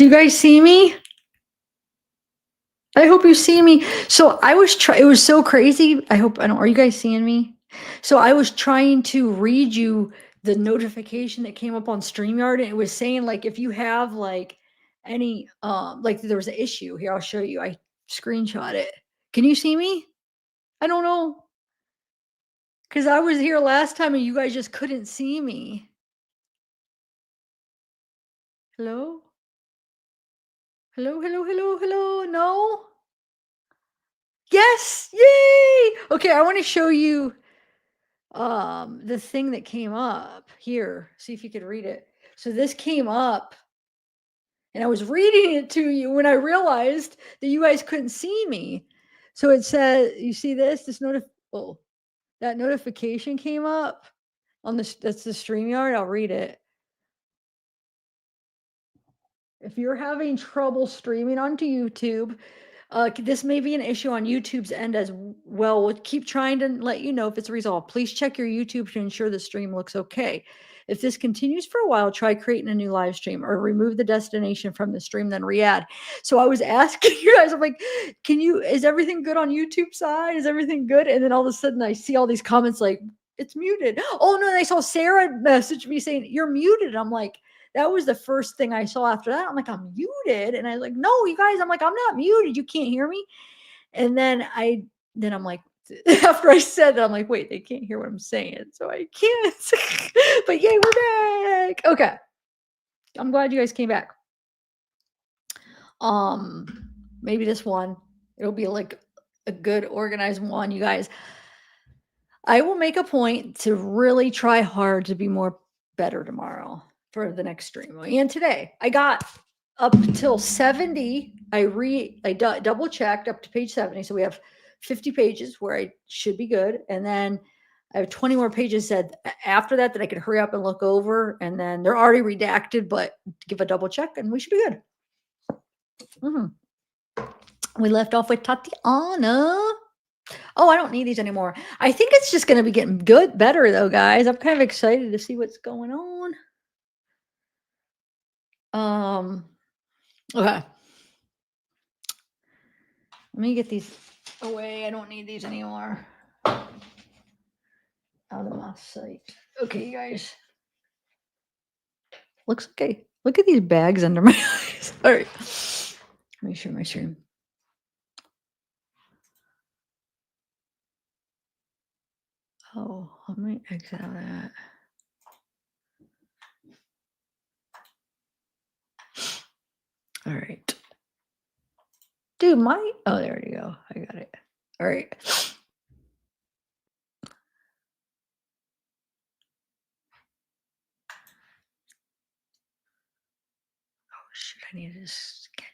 Do you guys see me? I hope you see me. So I was it was so crazy. I hope I don't are you guys seeing me? So I was trying to read you the notification that came up on StreamYard, and it was saying like if you have like any like there was an issue. Here, I'll show you. I screenshot it. Can you see me? I don't know. Because I was here last time and you guys just couldn't see me. Hello? Hello, hello, hello, hello. No? Yes! Yay! Okay, I want to show you the thing that came up here. See if you could read it. So this came up and I was reading it to you when I realized that you guys couldn't see me. So it says, you see this oh, that notification came up on this. That's the StreamYard. I'll read it. If you're having trouble streaming onto YouTube, this may be an issue on YouTube's end as well. We'll keep trying to let you know if it's resolved. Please check your YouTube to ensure the stream looks okay. If this continues for a while, try creating a new live stream or remove the destination from the stream, then re-add. So I was asking you guys, I'm like, is everything good on YouTube side? Is everything good? And then all of a sudden I see all these comments like, it's muted. Oh no, and I saw Sarah message me saying, you're muted. I'm like, that was the first thing I saw after that. I'm like, I'm muted. And I was like, no, you guys, I'm like, I'm not muted. You can't hear me. And then I'm like, after I said that, I'm like, wait, they can't hear what I'm saying. So I can't. But yay, we're back. Okay. I'm glad you guys came back. Maybe this one, it'll be like a good organized one, you guys. I will make a point to really try hard to be better tomorrow for the next stream. And today I got up till 70. I double checked up to page 70. So we have 50 pages where I should be good. And then I have 20 more pages said after that I could hurry up and look over. And then they're already redacted, but give a double check and we should be good. We left off with Tatiana. Oh, I don't need these anymore. I think it's just going to be getting better though, guys. I'm kind of excited to see what's going on. Okay. Let me get these away. I don't need these anymore. Out of my sight. Okay, you guys. Looks okay. Look at these bags under my eyes. All right. Let me share my screen. Oh, let me exit out of that. All right. Dude, oh, there you go. I got it. All right. Oh, shit. I need to schedule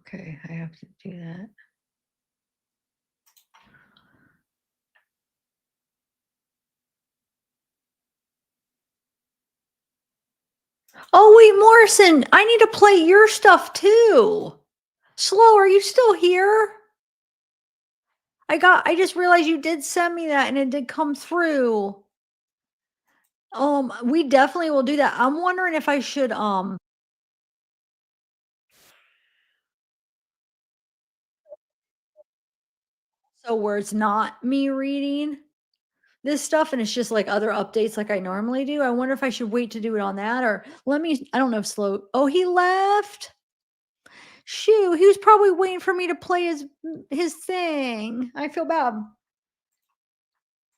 that. Okay. I have to do that. Oh, wait, Morrison, I need to play your stuff too. Slow, are you still here? I just realized you did send me that and it did come through. We definitely will do that. I'm wondering if I should, so where it's not me reading this stuff and it's just like other updates like I normally do. I wonder if I should wait to do it on that or I don't know if Slow, oh, he left. Shoo, he was probably waiting for me to play his thing. I feel bad.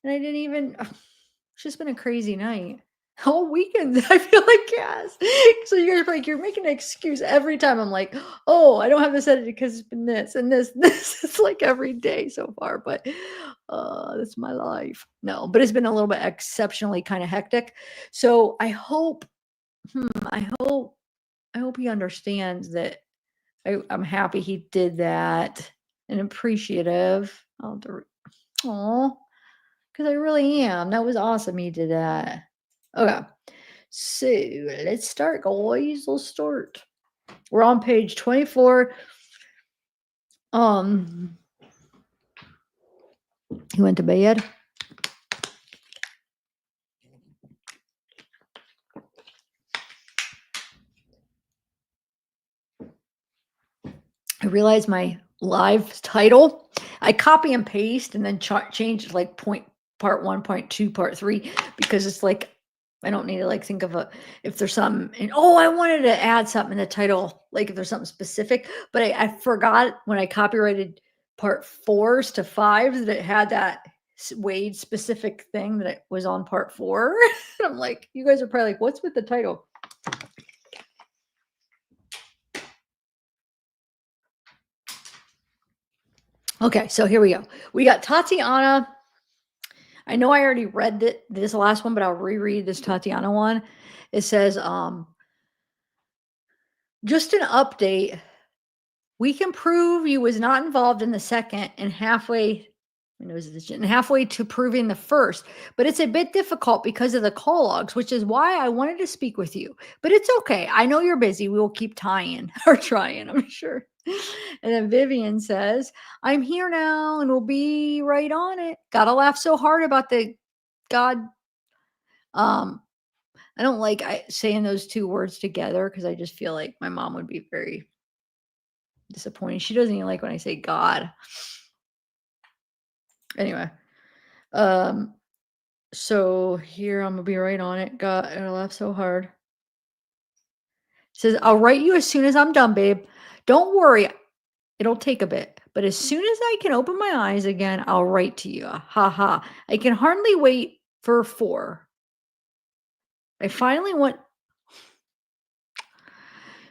And I didn't even, it's just been a crazy night. Whole weekend, I feel like, yes. So you guys are like, you're making an excuse every time. I'm like, oh, I don't have this edited because it's been this and this. This is like every day so far, but that's my life. No, but it's been a little bit exceptionally kind of hectic. So I hope he understands that I'm happy he did that and appreciative. Oh, because I really am. That was awesome. He did that. Okay. So let's start, guys. Let's start. We're on page 24. He went to bed. I realized my live title, I copy and paste and then change like part one, point two, part three, because it's like, I don't need to like think of if there's something, and oh, I wanted to add something in the title, like if there's something specific, but I forgot when I copyrighted part fours to fives that it had that Wade specific thing that it was on part four. And I'm like, you guys are probably like, what's with the title? Okay, so here we go. We got Tatiana. I know I already read this last one, but I'll reread this Tatiana one. It says, just an update. We can prove you was not involved in the second and halfway to proving the first, but it's a bit difficult because of the call logs, which is why I wanted to speak with you. But it's okay. I know you're busy. We will keep tying or trying, I'm sure. And then Vivian says, I'm here now and we'll be right on it. Gotta laugh so hard about the God. I don't like saying those two words together because I just feel like my mom would be very disappointed. She doesn't even like when I say God. Anyway, so here I'm gonna be right on it. God, I laughed so hard. Says, I'll write you as soon as I'm done, babe. Don't worry, it'll take a bit. But as soon as I can open my eyes again, I'll write to you. Ha ha. I can hardly wait for 4. I finally want.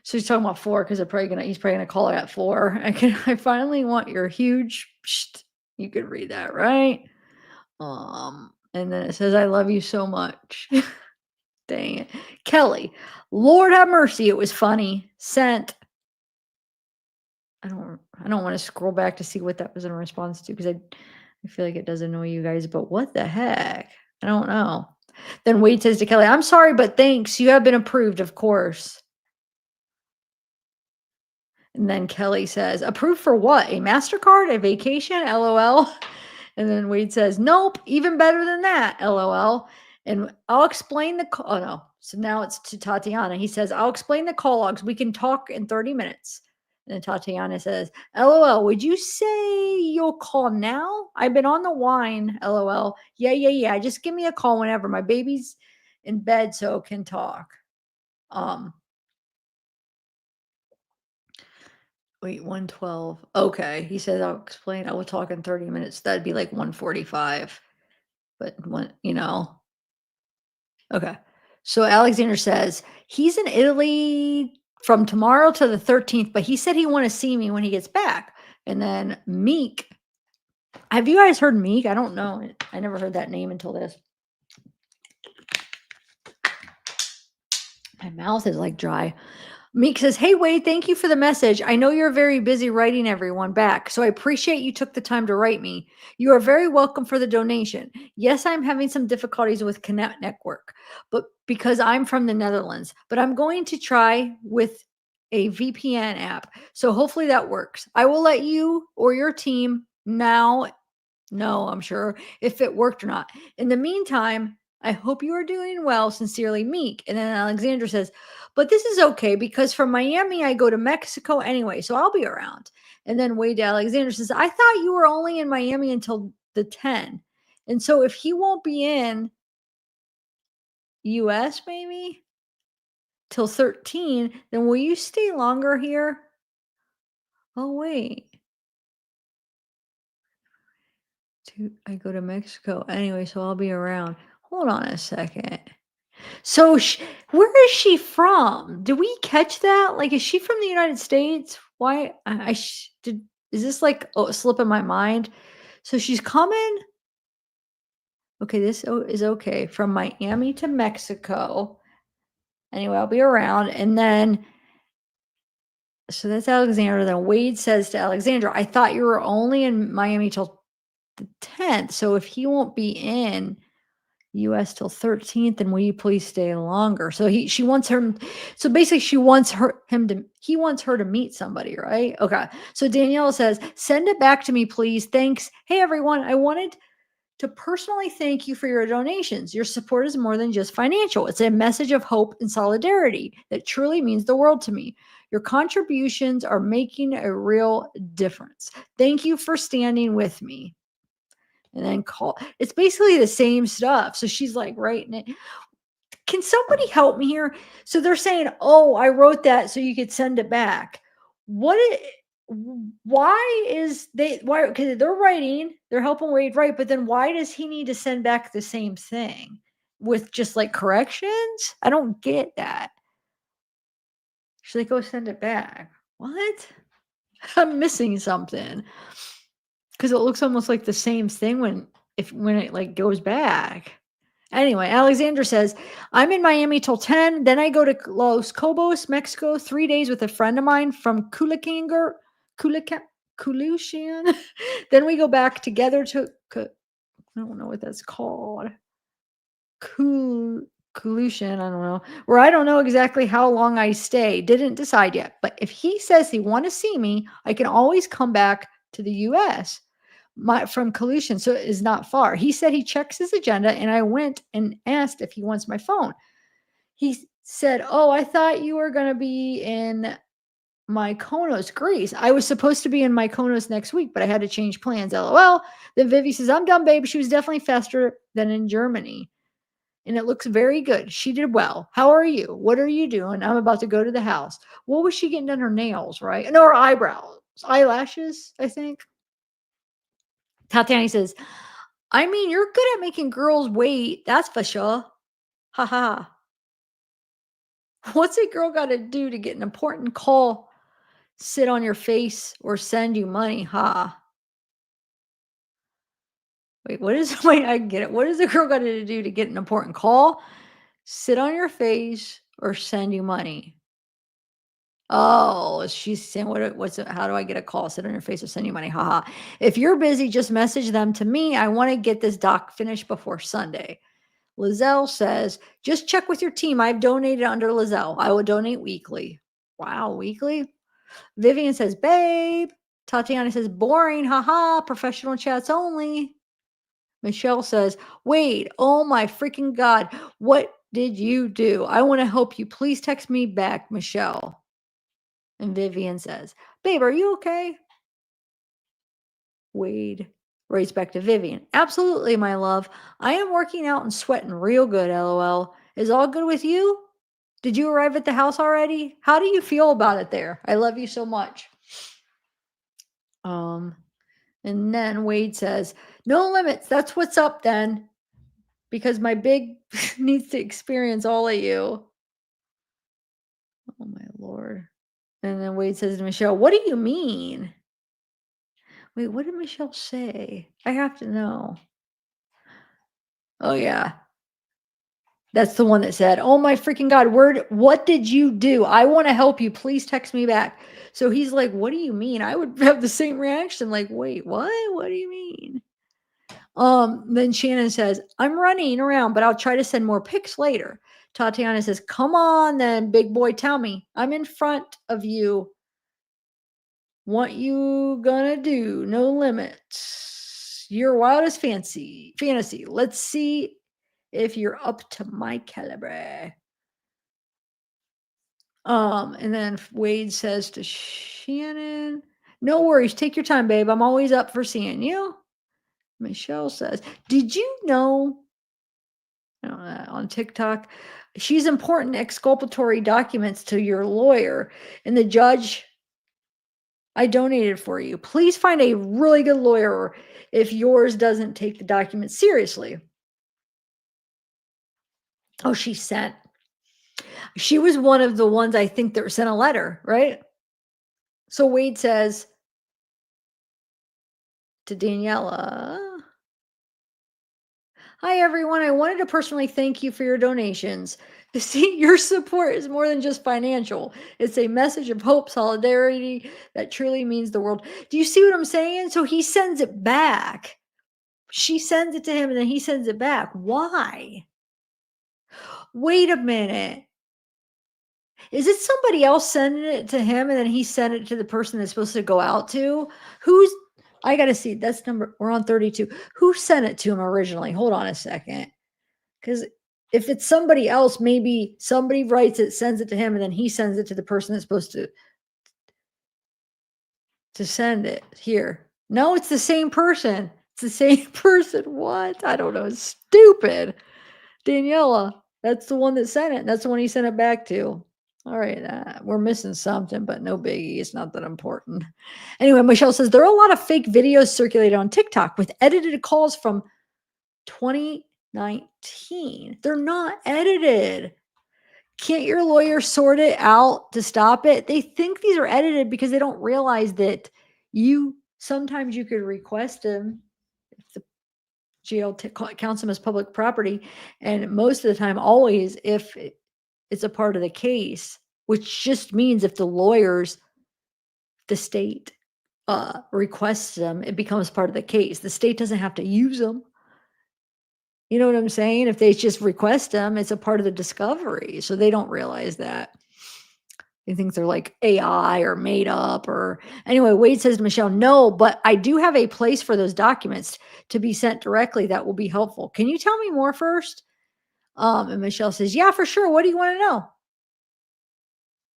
So he's talking about 4 because he's probably gonna call it at 4. I finally want your huge. You could read that, right? And then it says, I love you so much. Dang it. Kelly, Lord have mercy, it was funny. Sent. I don't want to scroll back to see what that was in response to because I feel like it does annoy you guys, but what the heck? I don't know. Then Wade says to Kelly, I'm sorry, but thanks. You have been approved, of course. And then Kelly says, approved for what? A MasterCard? A vacation? LOL. And then Wade says, nope, even better than that. LOL. And I'll explain oh no. So now it's to Tatiana. He says, I'll explain the call logs. We can talk in 30 minutes. And then Tatiana says, LOL, would you say you'll call now? I've been on the wine. LOL. Yeah. Just give me a call whenever. My baby's in bed so can talk. Wait, 112. Okay. He says, I'll explain. I will talk in 30 minutes. That'd be like 145. But okay. So Alexander says he's in Italy from tomorrow to the 13th, but he said he want to see me when he gets back. And then Meek. Have you guys heard Meek? I don't know. I never heard that name until this. My mouth is like dry. Meek says, hey, Wade, thank you for the message. I know you're very busy writing everyone back, so I appreciate you took the time to write me. You are very welcome for the donation. Yes, I'm having some difficulties with Connect Network, but because I'm from the Netherlands, but I'm going to try with a VPN app. So hopefully that works. I will let you or your team now know, I'm sure, if it worked or not. In the meantime, I hope you are doing well. Sincerely, Meek. And then Alexandra says, but this is okay because from Miami, I go to Mexico anyway, so I'll be around. And then Wade Alexander says, I thought you were only in Miami until the 10. And so if he won't be in US maybe till 13, then will you stay longer here? Oh, wait. I go to Mexico anyway, so I'll be around. Hold on a second. So where is she from? Did we catch that? Like, is she from the United States? Why did is this like a slip in my mind? So she's coming. Okay, this is okay from Miami to Mexico. Anyway, I'll be around. And then, so that's Alexandra. Then Wade says to Alexandra, I thought you were only in Miami till the 10th. So if he won't be in US till 13th, and will you please stay longer? So she wants her, so basically he wants her to meet somebody, right? Okay. So Danielle says, send it back to me, please. Thanks. Hey everyone, I wanted to personally thank you for your donations. Your support is more than just financial. It's a message of hope and solidarity that truly means the world to me. Your contributions are making a real difference. Thank you for standing with me. And then call. It's basically the same stuff. So she's like writing it. Can somebody help me here? So they're saying, "Oh, I wrote that so you could send it back." What why is they why because they're helping Wade write, but then why does he need to send back the same thing with just like corrections? I don't get that. Should they go send it back? What? I'm missing something. Because it looks almost like the same thing when it like goes back. Anyway, Alexander says, I'm in Miami till 10. Then I go to Los Cobos, Mexico, 3 days with a friend of mine from Culican. Then we go back together to, I don't know what that's called. Colution, I don't know, where I don't know exactly how long I stay. Didn't decide yet. But if he says he want to see me, I can always come back to the US from Colution, so it is not far. He said he checks his agenda, and I went and asked if he wants my phone. He said, "Oh, I thought you were going to be in Mykonos, Greece. I was supposed to be in Mykonos next week, but I had to change plans. LOL." Then Vivi says, "I'm done, babe. She was definitely faster than in Germany, and it looks very good. She did well. How are you? What are you doing? I'm about to go to the house." What was she getting done? Her nails, right? No, her eyebrows, eyelashes, I think. Tatiana says, I mean, you're good at making girls wait. That's for sure. Ha ha. What's a girl got to do to get an important call, sit on your face, or send you money? Ha. Wait, what is, wait, I get it. What is a girl got to do to get an important call, sit on your face, or send you money? Oh, she's saying, what's it? How do I get a call, sit on your face, or send you money? Haha. If you're busy, just message them to me. I want to get this doc finished before Sunday. Lizelle says, just check with your team. I've donated under Lizelle. I will donate weekly. Wow, weekly? Vivian says, babe. Tatiana says, boring. Haha. Professional chats only. Michelle says, wait, oh my freaking God. What did you do? I want to help you. Please text me back, Michelle. And Vivian says, babe, are you okay? Wade writes back to Vivian, absolutely, my love. I am working out and sweating real good, LOL. Is all good with you? Did you arrive at the house already? How do you feel about it there? I love you so much. And then Wade says, no limits. That's what's up then. Because my big needs to experience all of you. Oh my Lord. And then Wade says to Michelle, what do you mean? Wait, what did Michelle say? I have to know. Oh yeah. That's the one that said, oh my freaking God, what did you do? I want to help you. Please text me back. So he's like, what do you mean? I would have the same reaction. Like, wait, what? What do you mean? Then Shannon says, I'm running around, but I'll try to send more pics later. Tatiana says, come on then, big boy, tell me. I'm in front of you. What you gonna do? No limits. Your wildest fantasy. Let's see if you're up to my caliber. And then Wade says to Shannon, no worries, take your time, babe. I'm always up for seeing you. Michelle says, did you know on TikTok, she's important exculpatory documents to your lawyer and the judge I donated for you. Please find a really good lawyer if yours doesn't take the documents seriously. Oh, she was one of the ones I think that sent a letter, right? So Wade says to Daniela, hi, everyone. I wanted to personally thank you for your donations. See, your support is more than just financial. It's a message of hope, solidarity that truly means the world. Do you see what I'm saying? So he sends it back. She sends it to him and then he sends it back. Why? Wait a minute. Is it somebody else sending it to him and then he sent it to the person that's supposed to go out to? I got to see. That's number, we're on 32. Who sent it to him originally? Hold on a second. Because if it's somebody else, maybe somebody writes it, sends it to him, and then he sends it to the person that's supposed to send it here. No, it's the same person. It's the same person. What? I don't know. It's stupid. Daniela, that's the one that sent it. That's the one he sent it back to. All right, we're missing something, but no biggie. It's not that important. Anyway, Michelle says there are a lot of fake videos circulated on TikTok with edited calls from 2019. They're not edited. Can't your lawyer sort it out to stop it? They think these are edited because they don't realize that sometimes you could request them if the jail counts them as public property. And most of the time, always, if it's a part of the case, which just means if the state requests them, it becomes part of the case. The state doesn't have to use them. You know what I'm saying? If they just request them, it's a part of the discovery. So they don't realize that. They think they're like AI or made up or anyway, Wade says to Michelle, no, but I do have a place for those documents to be sent directly. That will be helpful. Can you tell me more first? And Michelle says, yeah, for sure. What do you want to know?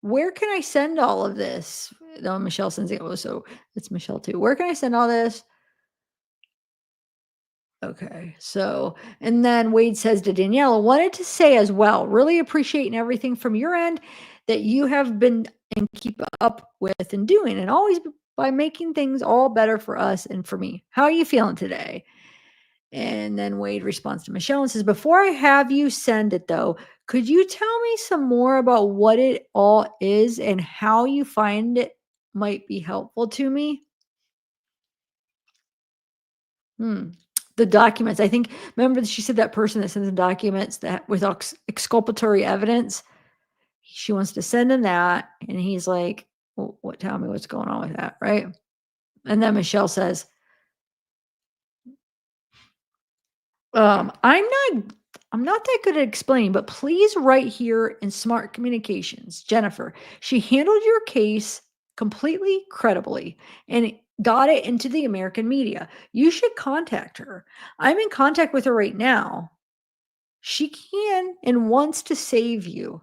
Where can I send all of this? No, Michelle sends it. Oh, so it's Michelle too. Where can I send all this? Okay. So, and then Wade says to Daniela, wanted to say as well, really appreciating everything from your end that you have been and keep up with and doing, and always by making things all better for us and for me. How are you feeling today? And then Wade responds to Michelle and says, before I have you send it though, could you tell me some more about what it all is and how you find it might be helpful to me? Hmm. The documents, I think, remember she said that person that sends the documents that with exculpatory evidence, she wants to send him that. And he's like, well, tell me what's going on with that, right? And then Michelle says, I'm not that good at explaining, but please write here in Smart Communications, Jennifer. She handled your case completely credibly and got it into the American media. You should contact her. I'm in contact with her right now. She can and wants to save you.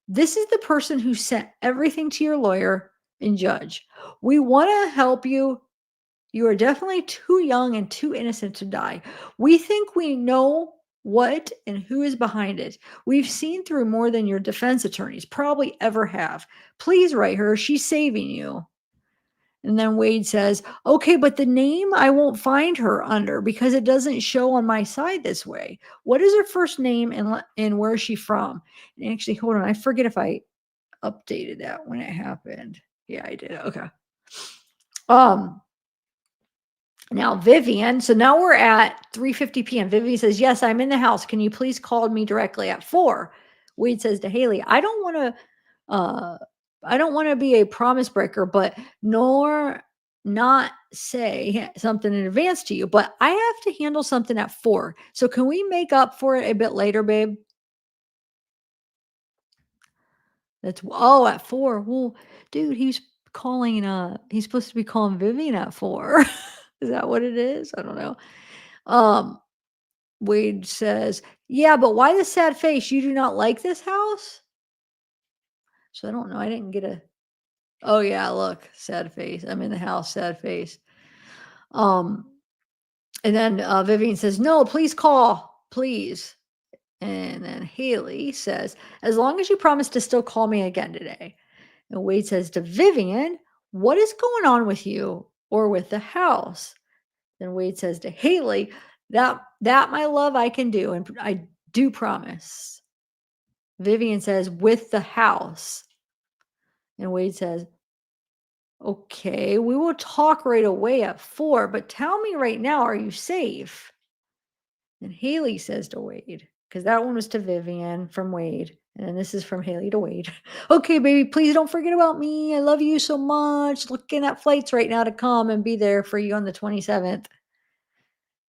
This is the person who sent everything to your lawyer and judge. We want to help you. You are definitely too young and too innocent to die. We think we know what and who is behind it. We've seen through more than your defense attorneys probably ever have. Please write her. She's saving you. And then Wade says, okay, but the name I won't find her under because it doesn't show on my side this way. What is her first name and where is she from? And actually, hold on. I forget if I updated that when it happened. Yeah, I did. Okay. Now Vivian, so now we're at 3:50 p.m. Vivian says, yes, I'm in the house. Can you please call me directly at 4? Wade says to Haley, I don't want to be a promise breaker, but nor not say something in advance to you, but I have to handle something at 4. So can we make up for it a bit later, babe? At 4. Well, dude, he's supposed to be calling Vivian at 4. Is that what it is? I don't know. Wade says, yeah, but why the sad face? You do not like this house? So I don't know. I didn't get oh yeah, look, sad face. I'm in the house, sad face. And then Vivian says, no, please call, please. And then Haley says, as long as you promise to still call me again today. And Wade says to Vivian, what is going on with you or with the house? Then Wade says to Haley, that my love I can do, and I do promise. Vivian says, with the house. And Wade says, okay, we will talk right away at 4, but tell me right now, are you safe? And Haley says to Wade, because that one was to Vivian from Wade. And then this is from Haley to Wade. Okay, baby, please don't forget about me. I love you so much. Looking at flights right now to come and be there for you on the 27th.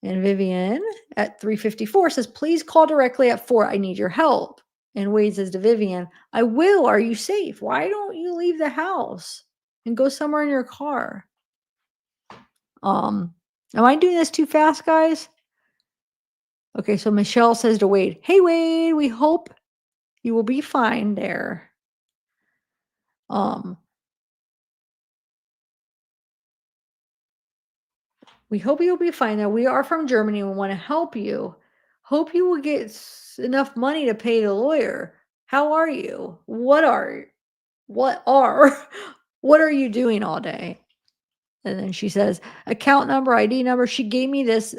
And Vivian at 3:54 says, please call directly at 4. I need your help. And Wade says to Vivian, I will. Are you safe? Why don't you leave the house and go somewhere in your car? Um, am I doing this too fast, guys? Okay, so Michelle says to Wade, "Hey Wade, we hope you will be fine there." Um, we hope you'll be fine there. We are from Germany and we want to help you. Hope you will get enough money to pay the lawyer. How are you? What are what are you doing all day? And then she says, account number, ID number. She gave me this.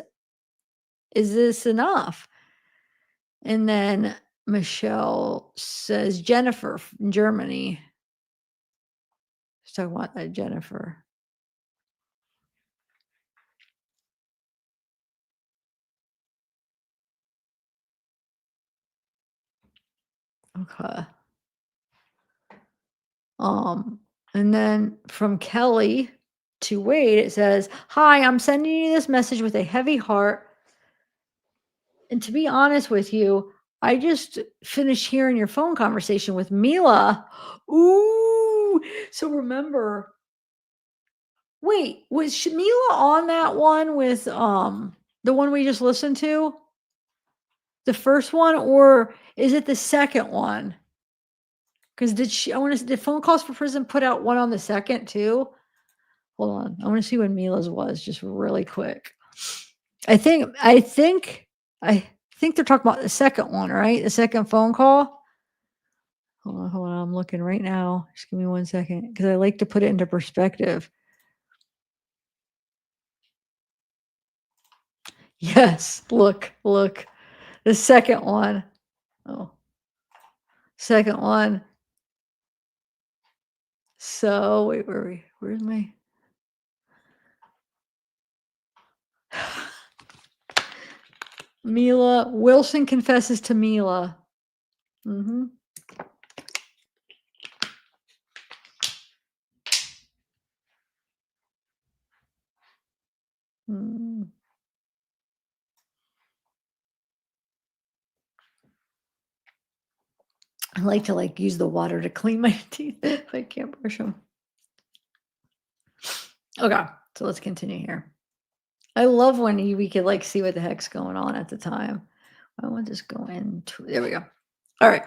Is this enough? And then Michelle says, Jennifer from Germany. She's talking about that Jennifer. Okay. And then from Kelly to Wade, it says, "Hi, I'm sending you this message with a heavy heart. And to be honest with you, I just finished hearing your phone conversation with Mila." Ooh. So remember, wait, was Mila on that one with the one we just listened to? The first one, or is it the second one? Because did phone calls for prison put out one on the second too? Hold on. I want to see when Mila's was just really quick. I think they're talking about the second one, right? The second phone call. Hold on. I'm looking right now. Just give me 1 second because I like to put it into perspective. Yes, look. The second one. Oh, second one. So wait, where are we? Where's my Mila? Wilson confesses to Mila. Mm-hmm. Mm. I like to use the water to clean my teeth if I can't brush them. Okay, so let's continue here. I love when we could see what the heck's going on at the time. I want to just go into there we go. All right.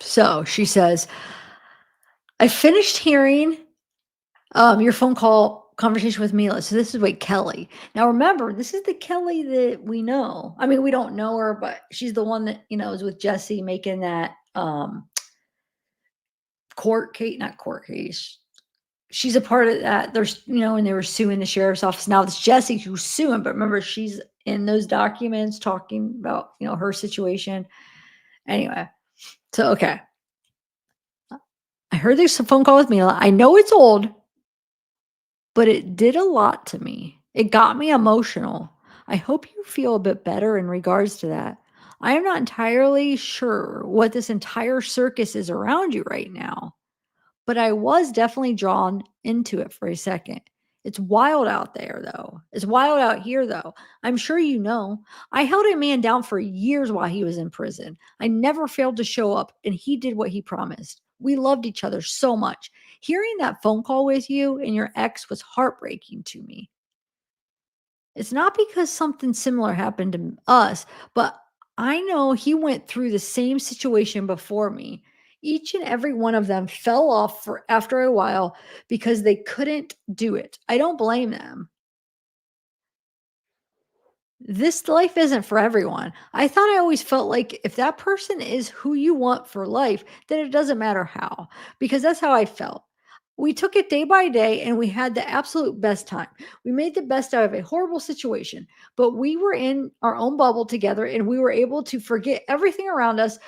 So she says, I finished hearing your phone call conversation with Mila. So this is with Kelly. Now remember, this is the Kelly that we know. I mean, we don't know her, but she's the one that, is with Jesse making that not court case. She's a part of that. There's, and they were suing the sheriff's office. Now it's Jesse who's suing, but remember, she's in those documents talking about, her situation. Anyway, so okay. I heard there's a phone call with Mila. I know it's old, but it did a lot to me. It got me emotional. I hope you feel a bit better in regards to that. I am not entirely sure what this entire circus is around you right now, but I was definitely drawn into it for a second. It's wild out there, though. It's wild out here, though. I'm sure you know. I held a man down for years while he was in prison. I never failed to show up, and he did what he promised. We loved each other so much. Hearing that phone call with you and your ex was heartbreaking to me. It's not because something similar happened to us, but I know he went through the same situation before me. Each and every one of them fell off for after a while because they couldn't do it. I don't blame them. This life isn't for everyone. I thought I always felt like if that person is who you want for life, then it doesn't matter how, because that's how I felt. We took it day by day and we had the absolute best time. We made the best out of a horrible situation, but we were in our own bubble together and we were able to forget everything around us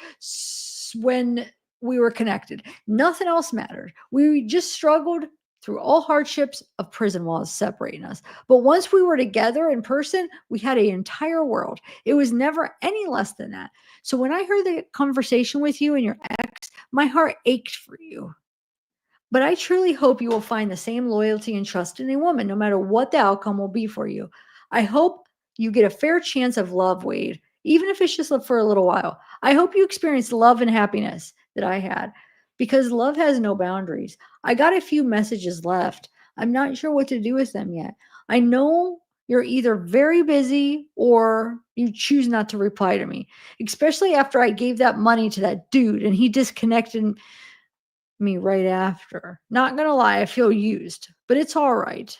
when we were connected. Nothing else mattered. We just struggled through all hardships of prison walls separating us. But once we were together in person, we had an entire world. It was never any less than that. So when I heard the conversation with you and your ex, my heart ached for you. But I truly hope you will find the same loyalty and trust in a woman, no matter what the outcome will be for you. I hope you get a fair chance of love, Wade, even if it's just for a little while. I hope you experience love and happiness that I had. because love has no boundaries. I got a few messages left. I'm not sure what to do with them yet. I know you're either very busy or you choose not to reply to me, especially after I gave that money to that dude and he disconnected me right after. Not gonna lie, I feel used, but it's all right.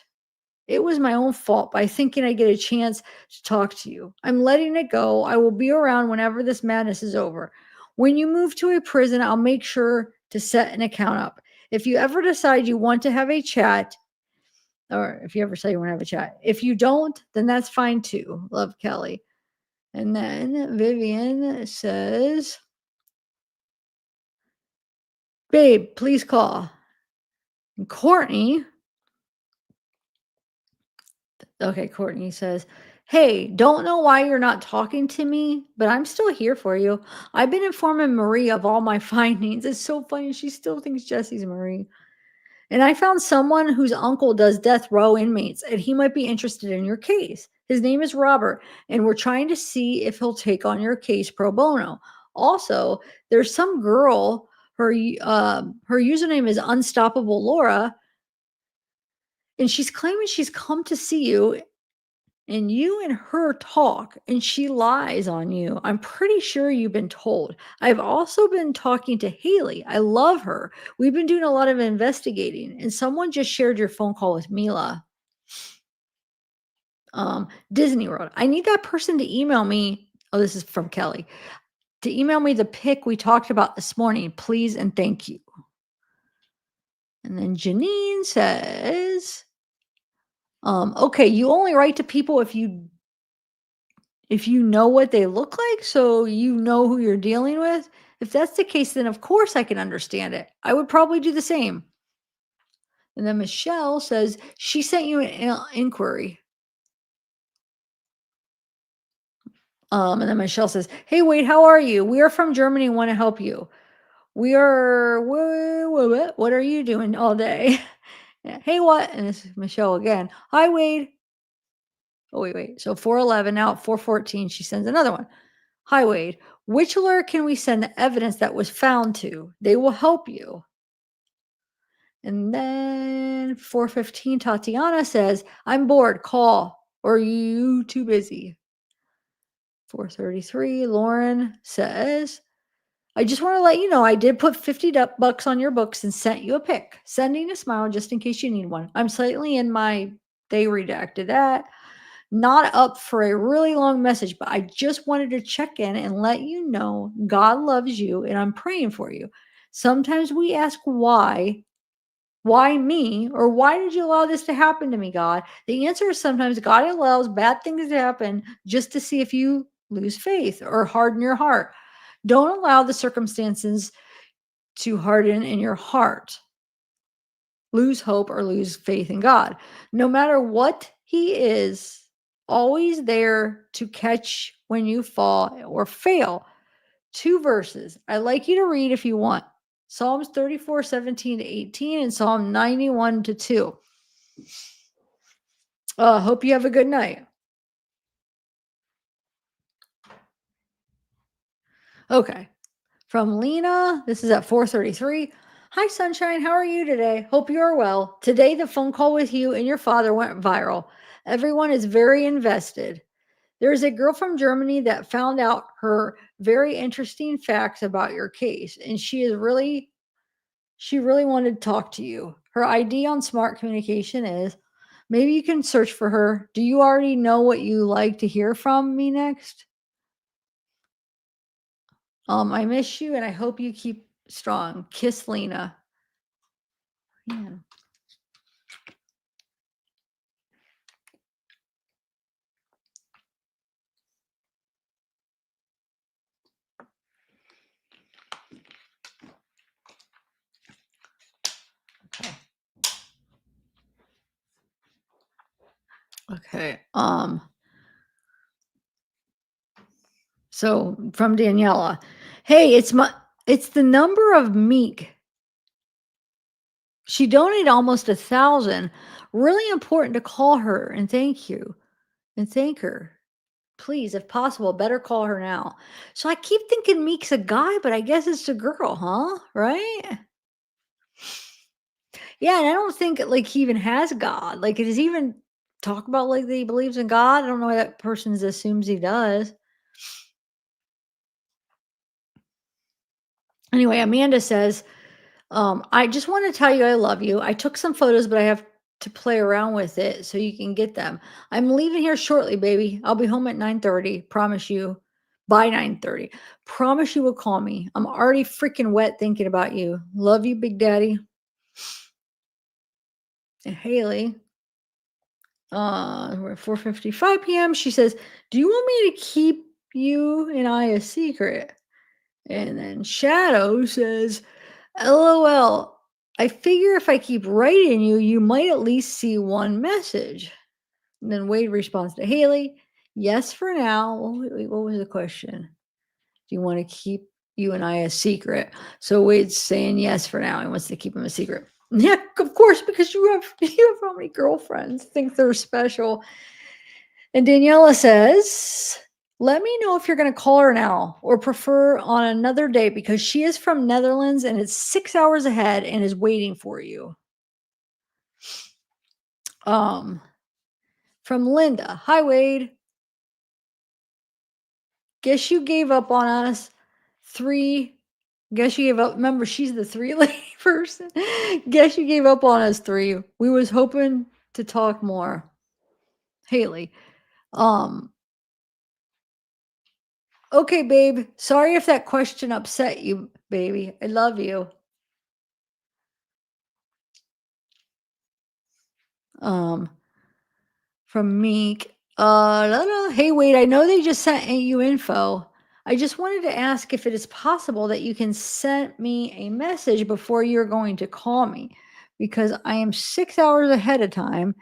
It was my own fault by thinking I get a chance to talk to you. I'm letting it go. I will be around whenever this madness is over. When you move to a prison, I'll make sure to set an account up. If you ever decide you want to have a chat, or if you ever say you want to have a chat, if you don't, then that's fine too. Love, Kelly. And then Vivian says, babe, please call. And Courtney, okay, Courtney says, hey, don't know why you're not talking to me, but I'm still here for you. I've been informing Marie of all my findings. It's so funny. She still thinks Jesse's Marie. And I found someone whose uncle does death row inmates, and he might be interested in your case. His name is Robert, and we're trying to see if he'll take on your case pro bono. Also, there's some girl, her username is Unstoppable Laura, and she's claiming she's come to see you and you and her talk and she lies on you. I'm pretty sure you've been told. I've also been talking to Haley. I love her. We've been doing a lot of investigating, and someone just shared your phone call with Mila. Disney World. I need that person to email me. Oh, this is from Kelly. To email me the pic we talked about this morning, please and thank you. And then Janine says, okay, you only write to people if you know what they look like, so you know who you're dealing with. If that's the case, then of course I can understand it. I would probably do the same. And then Michelle says she sent you an inquiry. And then Michelle says, hey, Wade, how are you? We are from Germany and want to help you. We are, what are you doing all day? Hey, what? And this is Michelle again. Hi, Wade. Oh, wait. So 411, now at 414, she sends another one. Hi, Wade. Which lawyer can we send the evidence that was found to? They will help you. And then 415, Tatiana says, I'm bored. Call. Or are you too busy? 433, Lauren says, I just want to let you know I did put 50 bucks on your books and sent you a pic. Sending a smile just in case you need one. I'm slightly in my, they redacted that. Not up for a really long message, but I just wanted to check in and let you know God loves you and I'm praying for you. Sometimes we ask why me? Or why did you allow this to happen to me, God? The answer is sometimes God allows bad things to happen just to see if you lose faith or harden your heart. Don't allow the circumstances to harden in your heart. Lose hope or lose faith in God. No matter what He is, always there to catch when you fall or fail. 2 verses I'd like you to read if you want. Psalms 34, 17 to 18 and Psalm 91 to 2. Hope you have a good night. Okay. From Lena, this is at 4:33. Hi, Sunshine. How are you today? Hope you are well. Today, the phone call with you and your father went viral. Everyone is very invested. There's a girl from Germany that found out her very interesting facts about your case, and she really wanted to talk to you. Her ID on Smart Communication is, maybe you can search for her. Do you already know what you like to hear from me next? I miss you and I hope you keep strong. Kiss, Lena. Yeah. Okay. Okay. So from Daniela, hey, it's the number of Meek. She donated almost 1,000. Really important to call her and thank you and thank her. Please, if possible, better call her now. So I keep thinking Meek's a guy, but I guess it's a girl, huh? Right? Yeah, and I don't think like he even has God. Like, does he even talk about like that he believes in God? I don't know why that person assumes he does. Anyway, Amanda says, I just want to tell you I love you. I took some photos, but I have to play around with it so you can get them. I'm leaving here shortly, baby. I'll be home at 9:30. Promise you. By 9:30. Promise you will call me. I'm already freaking wet thinking about you. Love you, Big Daddy. And Haley, we're at 4:55 p.m. She says, "Do you want me to keep you and I a secret?" And then Shadow says, LOL. I figure if I keep writing you, you might at least see one message. And then Wade responds to Haley, yes, for now. Wait, what was the question? Do you want to keep you and I a secret? So Wade's saying yes for now. He wants to keep him a secret. Yeah, of course, because you have how many girlfriends think they're special. And Daniela says, let me know if you're going to call her now or prefer on another day because she is from Netherlands and it's 6 hours ahead and is waiting for you. Um, from Linda. Hi, Wade. Guess you gave up on us. Guess you gave up. Remember, she's the three lady person. Guess you gave up on us three. We was hoping to talk more. Haley. Um, okay, babe. Sorry if that question upset you, baby. I love you. Um, from Meek. Hey, wait, I know they just sent you info. I just wanted to ask if it is possible that you can send me a message before you're going to call me because I am 6 hours ahead of time.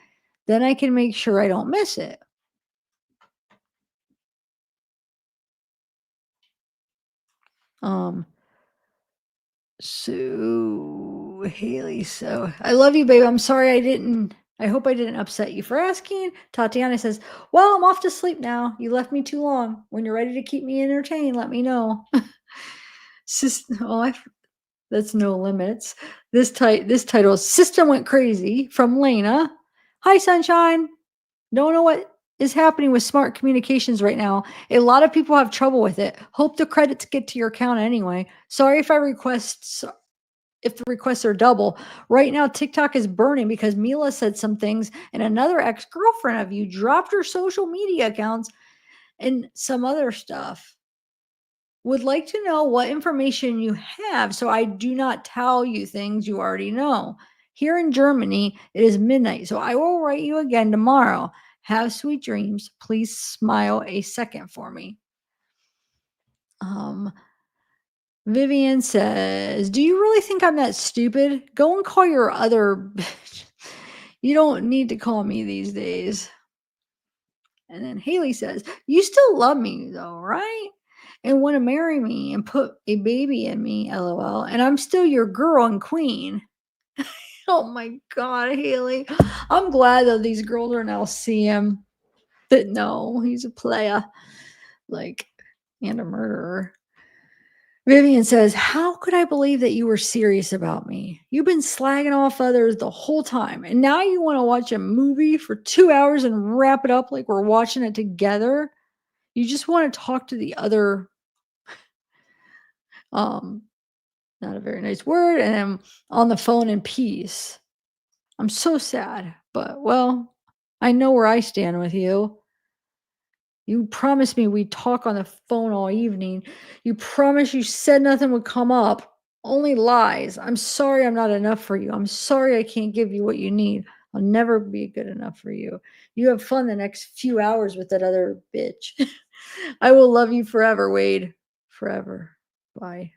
Then I can make sure I don't miss it. Um, so Haley, so I love you, babe. I'm sorry I hope I didn't upset you for asking. Tatiana says, well, I'm off to sleep now. You left me too long. When you're ready to keep me entertained, let me know. Oh, that's no limits. This title is System Went Crazy from Lena. Hi, sunshine. Don't know what is happening with smart communications right now. A lot of people have trouble with it. Hope the credits get to your account anyway. Sorry if the requests are double. Right now, TikTok is burning because Mila said some things and another ex-girlfriend of you dropped her social media accounts and some other stuff. Would like to know what information you have so I do not tell you things you already know. Here in Germany, it is midnight, so I will write you again tomorrow. Have sweet dreams. Please smile a second for me. Um, Vivian says, do you really think I'm that stupid? Go and call your other bitch. You don't need to call me these days. And then Haley says, you still love me though, right? And want to marry me and put a baby in me, lol. And I'm still your girl and queen. Oh my God, Haley. I'm glad that these girls are now seeing him. That no, he's a player, like, and a murderer. Vivian says, how could I believe that you were serious about me? You've been slagging off others the whole time. And now you want to watch a movie for 2 hours and wrap it up like we're watching it together? You just want to talk to the other, um, not a very nice word, and I'm on the phone in peace. I'm so sad, but well, I know where I stand with you. You promised me we'd talk on the phone all evening. You promised you said nothing would come up. Only lies. I'm sorry I'm not enough for you. I'm sorry I can't give you what you need. I'll never be good enough for you. You have fun the next few hours with that other bitch. I will love you forever, Wade. Forever. Bye.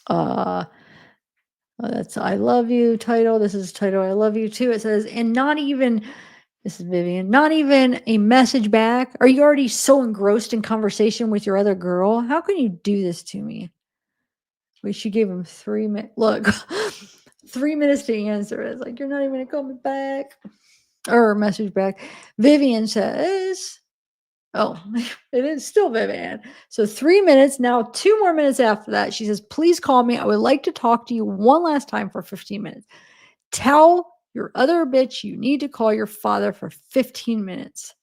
Uh that's I love you title. This is title I love you too. It says, and not even this is Vivian, not even a message back. Are you already so engrossed in conversation with your other girl? How can you do this to me? Wait, she gave him 3 minutes. Look, 3 minutes to answer. It's like, you're not even gonna call me back or message back. Vivian says, Oh, it is still Vivian. So 3 minutes. Now, 2 more minutes after that, she says, please call me. I would like to talk to you one last time for 15 minutes. Tell your other bitch you need to call your father for 15 minutes.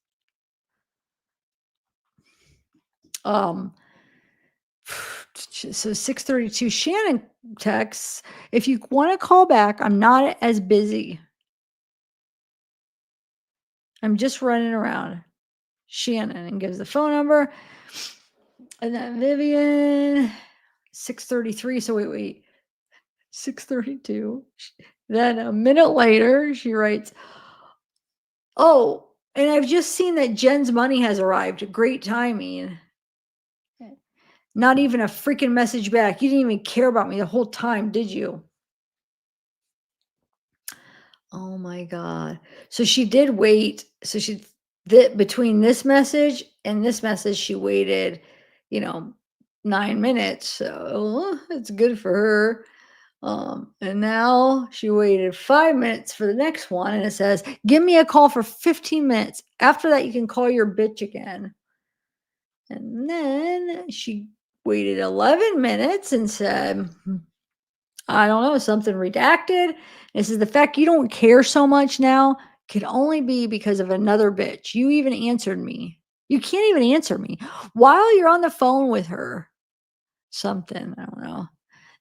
Um, so 6:32, Shannon texts, if you want to call back, I'm not as busy. I'm just running around. Shannon, and gives the phone number. And then Vivian, 6:33. So wait. 6:32. Then a minute later, she writes, oh, and I've just seen that Jen's money has arrived. Great timing. Not even a freaking message back. You didn't even care about me the whole time, did you? Oh my God. So she did wait. So between this message and this message, she waited, 9 minutes. So it's good for her. And now she waited 5 minutes for the next one, and it says, give me a call for 15 minutes. After that, you can call your bitch again. And then she waited 11 minutes and said, I don't know, something redacted. This is the fact you don't care so much now could only be because of another bitch. You even answered me. You can't even answer me while you're on the phone with her. Something, I don't know.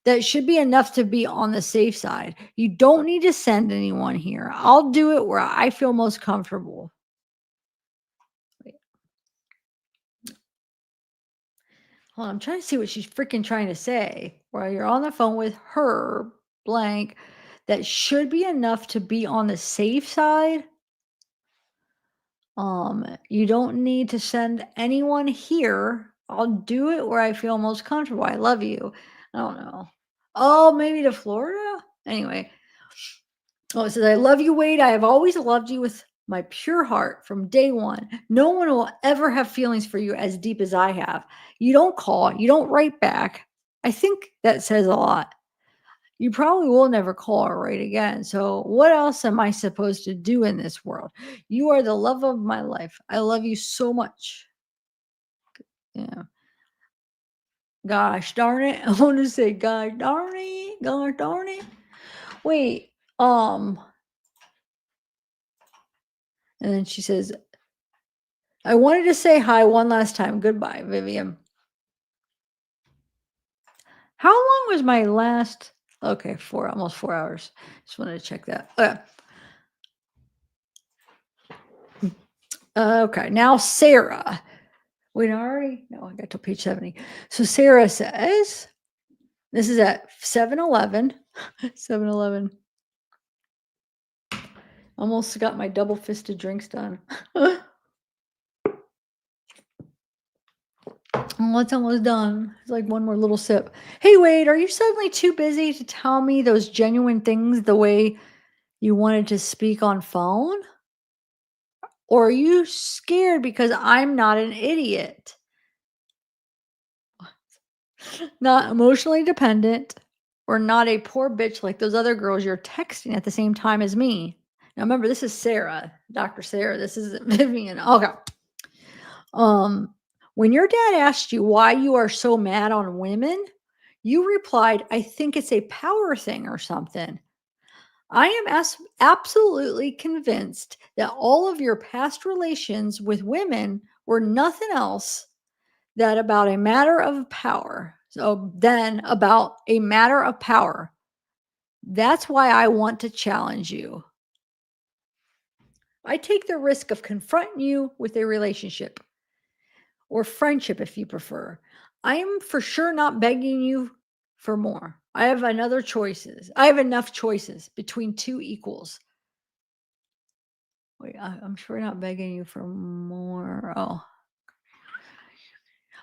That should be enough to be on the safe side. You don't need to send anyone here. I'll do it where I feel most comfortable. Wait. Hold on, I'm trying to see what she's freaking trying to say. While you're on the phone with her, blank, that should be enough to be on the safe side. You don't need to send anyone here. I'll do it where I feel most comfortable. I love you. I don't know. Oh, maybe to Florida? Anyway. Oh, it says, I love you, Wade. I have always loved you with my pure heart from day one. No one will ever have feelings for you as deep as I have. You don't call, you don't write back. I think that says a lot. You probably will never call or write again. So, what else am I supposed to do in this world? You are the love of my life. I love you so much. Yeah. Gosh darn it. I want to say, gosh darn it. Gosh darn it. Wait. And then she says, I wanted to say hi one last time. Goodbye, Vivian. How long was my last? Okay, almost 4 hours. Just wanted to check that. Okay, now Sarah. Wait, already? No, I got to page 70. So Sarah says, this is at 7-Eleven. 7-Eleven. Almost got my double fisted drinks done. Oh, it's almost done. It's like one more little sip. Hey, Wade, are you suddenly too busy to tell me those genuine things the way you wanted to speak on phone? Or are you scared because I'm not an idiot? Not emotionally dependent or not a poor bitch like those other girls you're texting at the same time as me. Now remember, this is Sarah, Dr. Sarah. This is Vivian. Okay. When your dad asked you why you are so mad on women, you replied, I think it's a power thing or something. I am absolutely convinced that all of your past relations with women were nothing else than about a matter of power. So then about a matter of power. That's why I want to challenge you. I take the risk of confronting you with a relationship or friendship if you prefer. I am for sure not begging you for more. I have enough choices between two equals. Wait, I'm sure not begging you for more. Oh.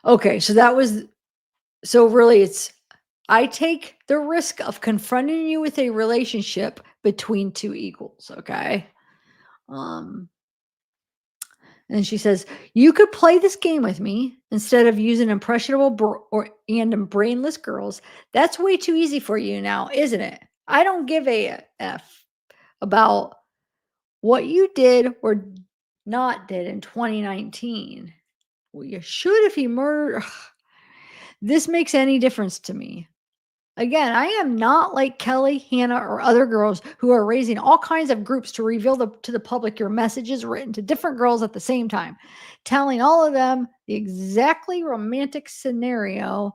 Okay, so really it's I take the risk of confronting you with a relationship between two equals, okay? Um and she says, "You could play this game with me instead of using impressionable and brainless girls. That's way too easy for you now, isn't it? I don't give a f about what you did or not did in 2019. Well, you should if he murdered. This makes any difference to me. Again, I am not like Kelly, Hannah, or other girls who are raising all kinds of groups to reveal to the public your messages written to different girls at the same time, telling all of them the exactly romantic scenario.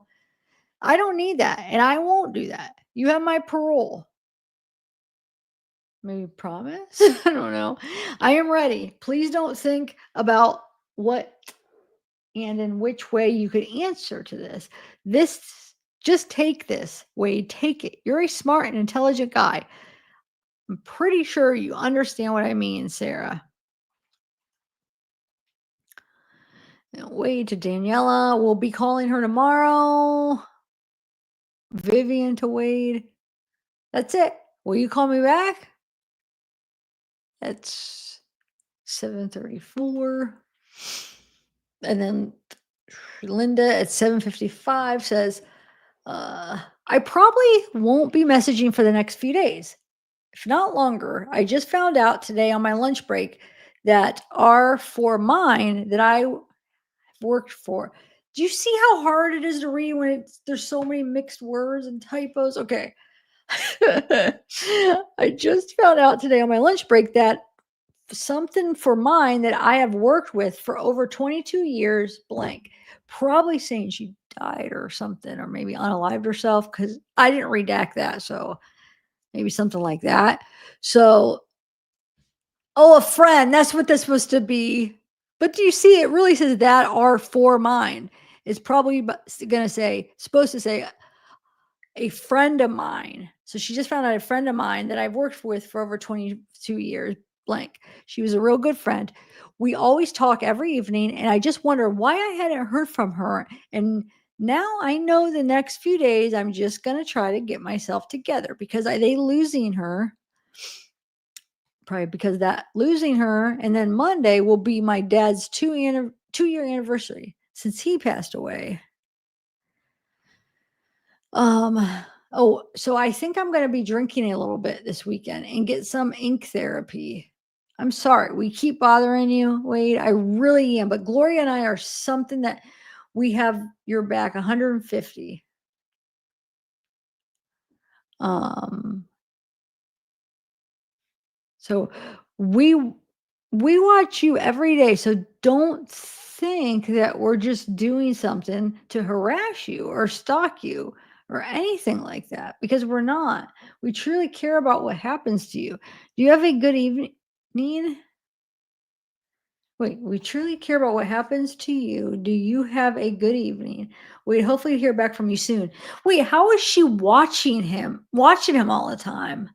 I don't need that, and I won't do that. You have my parole. Maybe promise? I don't know. I am ready. Please don't think about what and in which way you could answer to this. This just take this, Wade, take it. You're a smart and intelligent guy. I'm pretty sure you understand what I mean, Sarah. Now, Wade to Daniela. We'll be calling her tomorrow. Vivian to Wade. That's it. Will you call me back? That's 7:34. And then Linda at 7:55 says, I probably won't be messaging for the next few days, if not longer. I just found out today on my lunch break that are for mine that I worked for. Do you see how hard it is to read when there's so many mixed words and typos? Okay. I just found out today on my lunch break that something for mine that I have worked with for over 22 years, blank, probably saying she died or something, or maybe unalived herself because I didn't redact that. So maybe something like that. So, oh, a friend, that's what that's supposed to be. But do you see it really says that are for mine? It's probably going to say, supposed to say a friend of mine. So she just found out a friend of mine that I've worked with for over 22 years, blank. She was a real good friend. We always talk every evening, and I just wonder why I hadn't heard from her. And now I know the next few days I'm just going to try to get myself together because they losing her. Probably because that losing her, and then Monday will be my dad's 2-year anniversary since he passed away. Oh, so I think I'm gonna be drinking a little bit this weekend and get some ink therapy. I'm sorry, we keep bothering you, Wade. I really am. But Gloria and I are something that we have your back 150. Um, so we we watch you every day. So don't think that we're just doing something to harass you or stalk you or anything like that because we're not. We truly care about what happens to you. Do you have a good evening? Wait, we truly care about what happens to you. Do you have a good evening? Wait, hopefully hear back from you soon. Wait, how is she watching him all the time?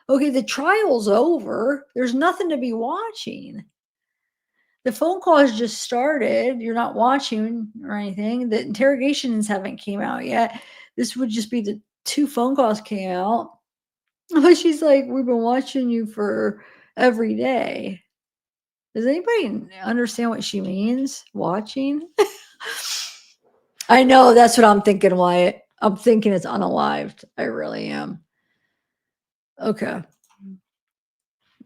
Okay, the trial's over. There's nothing to be watching. The phone call has just started. You're not watching or anything. The interrogations haven't came out yet. This would just be the 2 phone calls came out. But she's like, "We've been watching you for every day." Does anybody understand what she means? Watching? I know that's what I'm thinking, Wyatt. I'm thinking it's unalived. I really am. Okay.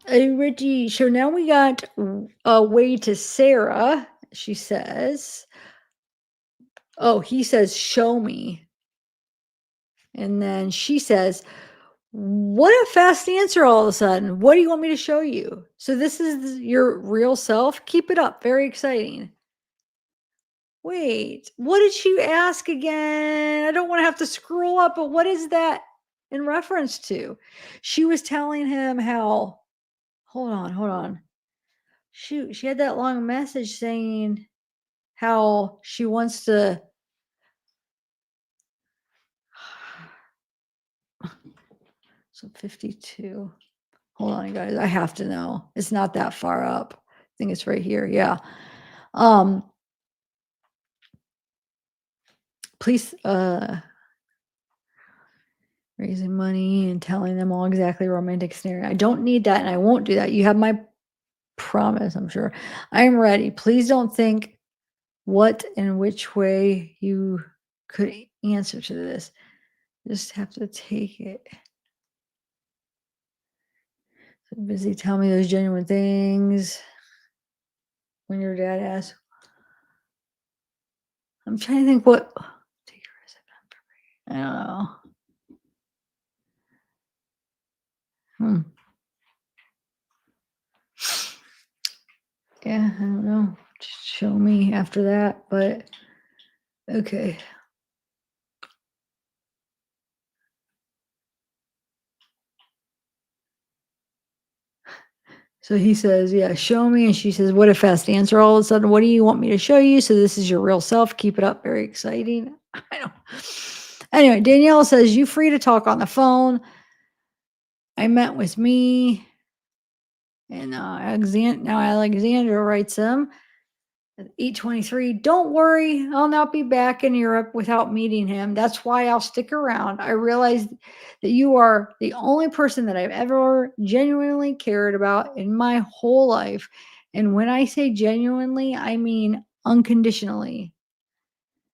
Hey, Reggie. So now we got a way to Sarah. She says, oh, he says, show me. And then she says, what a fast answer all of a sudden. What do you want me to show you? So this is your real self. Keep it up. Very exciting. Wait, what did she ask again? I don't want to have to scroll up, but what is that in reference to? She was telling him how, hold on. Shoot, she had that long message saying how she wants to. So 52. Hold on, guys. I have to know. It's not that far up. I think it's right here. Yeah. Um, please, raising money and telling them all exactly romantic scenario. I don't need that and I won't do that. You have my promise, I'm sure. I am ready. Please don't think what and which way you could answer to this. Just have to take it. So busy telling me those genuine things. When your dad asks, I'm trying to think what I don't know. Hmm. Yeah, I don't know. Just show me after that, but okay. So he says, "Yeah, show me." And she says, "What a fast answer all of a sudden. What do you want me to show you? So this is your real self. Keep it up. Very exciting." I don't. Anyway, Danielle says, "You free to talk on the phone. I met with me." And now Alexandra writes him at 8:23. "Don't worry, I'll not be back in Europe without meeting him. That's why I'll stick around. I realize that you are the only person that I've ever genuinely cared about in my whole life. And when I say genuinely, I mean unconditionally.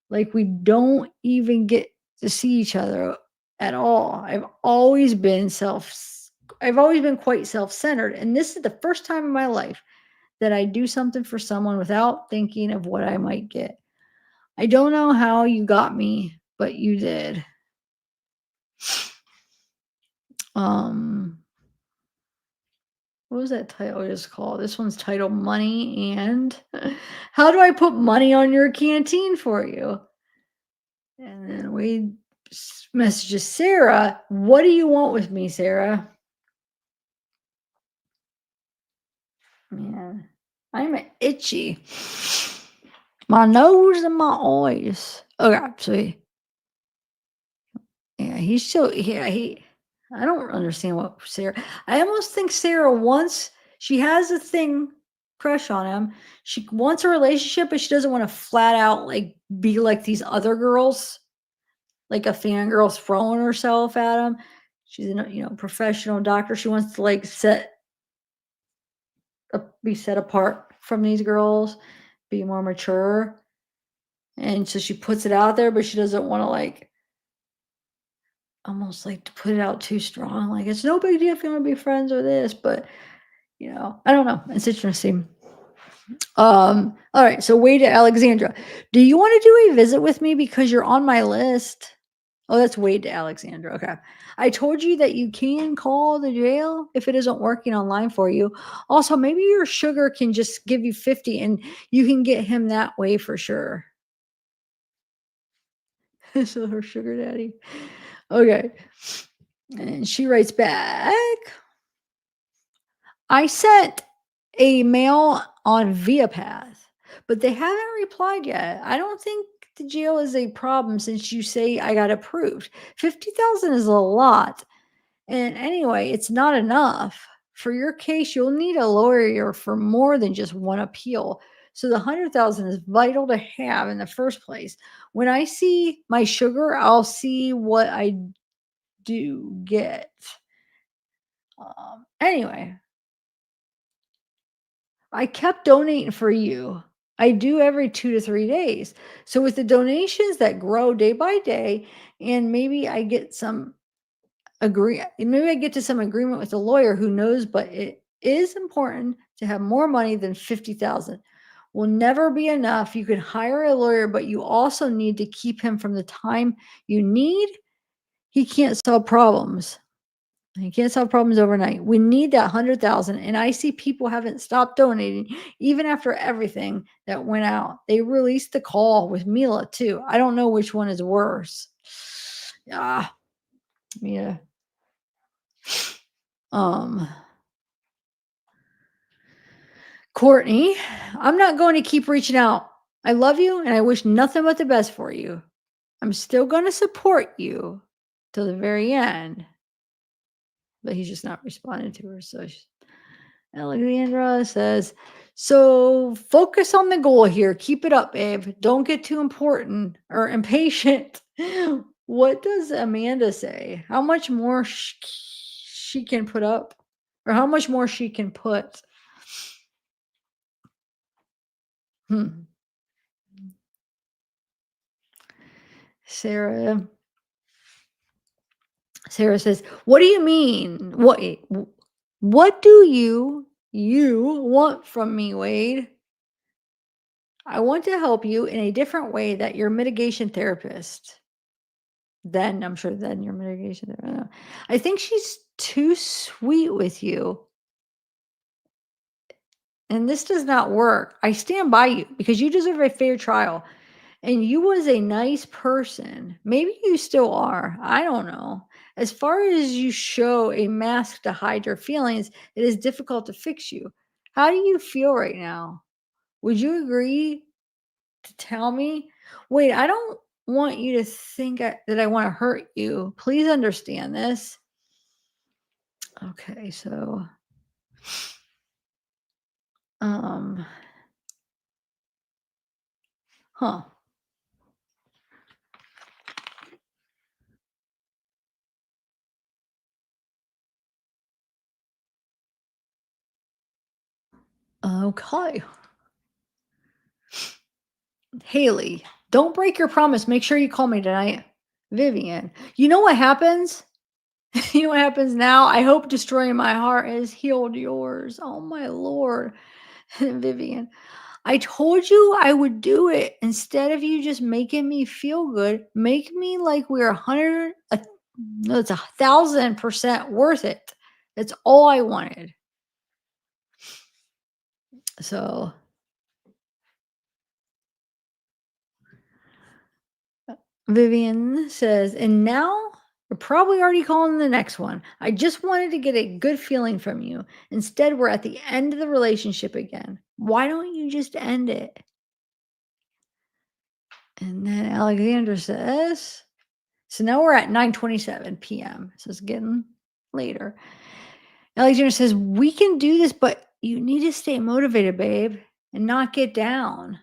Like we don't even get to see each other at all. I've always been quite self-centered, and this is the first time in my life that I do something for someone without thinking of what I might get. I don't know how you got me, but you did." Um, what was that title just called? This one's titled Money and How Do I Put Money on Your Canteen for You? And then we messages Sarah. "What do you want with me, Sarah?" Man, I'm itchy. My nose and my eyes. Okay, so yeah, he's still yeah, I don't understand what Sarah I almost think Sarah wants she has a thing crush on him. She wants a relationship, but she doesn't want to flat out like be like these other girls, like a fangirl throwing herself at him. She's a professional doctor. She wants to like be set apart from these girls, be more mature. And so she puts it out there, but she doesn't want to like almost like to put it out too strong. Like it's no big deal if you want to be friends or this, but I don't know. It's interesting. All right. So Wade to Alexandra. "Do you want to do a visit with me because you're on my list?" Oh, that's Wade to Alexandra. Okay. "I told you that you can call the jail if it isn't working online for you. Also, maybe your sugar can just give you 50 and you can get him that way for sure." So her sugar daddy. Okay. And she writes back, "I sent a mail on Via Path, but they haven't replied yet. I don't think the jail is a problem since you say I got approved. 50,000 is a lot. And anyway, it's not enough. For your case, you'll need a lawyer for more than just one appeal. So the 100,000 is vital to have in the first place. When I see my sugar, I'll see what I do get." Anyway, "I kept donating for you. I do every 2 to 3 days. So with the donations that grow day by day, and maybe I get to some agreement with a lawyer who knows, but it is important to have more money than 50,000. Will never be enough. You can hire a lawyer, but you also need to keep him from the time you need. He can't solve problems. You can't solve problems overnight. We need that 100,000. And I see people haven't stopped donating even after everything that went out. They released the call with Mila too. I don't know which one is worse." Yeah. Yeah. Um, Courtney, "I'm not going to keep reaching out. I love you and I wish nothing but the best for you. I'm still going to support you till the very end." But he's just not responding to her. So Alexandra says, "So focus on the goal here. Keep it up, babe. Don't get too important or impatient." What does Amanda say? How much more she can put up, or how much more she can put? Hmm. Sarah. Sarah says, "What do you mean? What do you want from me, Wade?" I want to help you in a different way that your mitigation therapist. Then I'm sure then your mitigation I think she's too sweet with you, and this does not work. I stand by you because you deserve a fair trial, and you was a nice person. Maybe you still are. I don't know. As far as you show a mask to hide your feelings, it is difficult to fix you. How do you feel right now? Would you agree to tell me? Wait, I don't want you to think that I want to hurt you. Please understand this. Okay, so um huh. Okay. Haley, don't break your promise. Make sure you call me tonight. Vivian, you know what happens? You know what happens now? I hope destroying my heart has healed yours. Oh my lord. Vivian, I told you I would do it. Instead of you just making me feel good, make me like we're 100, no, it's 1,000% worth it. That's all I wanted. So, Vivian says, and now you're probably already calling the next one. I just wanted to get a good feeling from you. Instead, we're at the end of the relationship again. Why don't you just end it? And then Alexandra says, so now we're at 9:27 p.m. So it's getting later. Alexandra says, we can do this, but you need to stay motivated, babe, and not get down.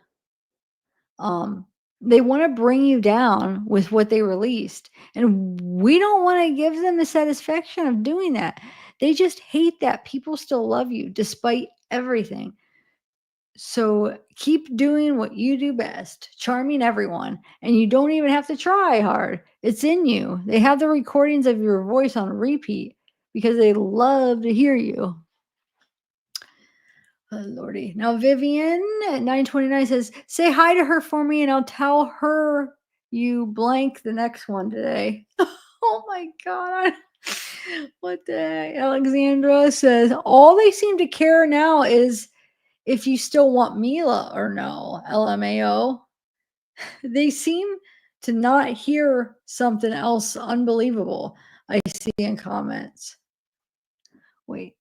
Um, they want to bring you down with what they released. And we don't want to give them the satisfaction of doing that. They just hate that people still love you despite everything. So keep doing what you do best, charming everyone. And you don't even have to try hard. It's in you. They have the recordings of your voice on repeat because they love to hear you. Oh, Lordy. Now, Vivian at 9:29 says, say hi to her for me and I'll tell her you blank the next one today. Oh my God. What the heck? Alexandra says, all they seem to care now is if you still want Mila or no. LMAO. They seem to not hear something else unbelievable I see in comments. Wait.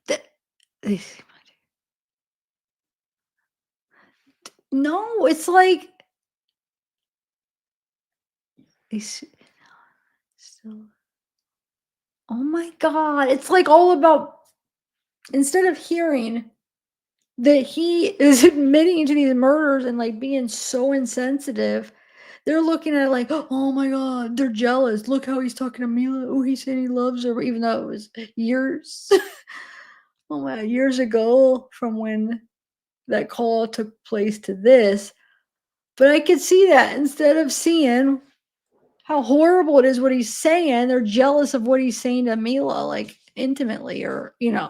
Th- they No, it's like it's still. Oh my god, it's like all about instead of hearing that he is admitting to these murders and like being so insensitive, they're looking at it like, oh my god, they're jealous. Look how he's talking to Mila. Oh, he's saying he loves her, even though it was years, oh my, years ago from when that call took place to this. But I could see that instead of seeing how horrible it is what he's saying. They're jealous of what he's saying to Mila, like intimately, or uh,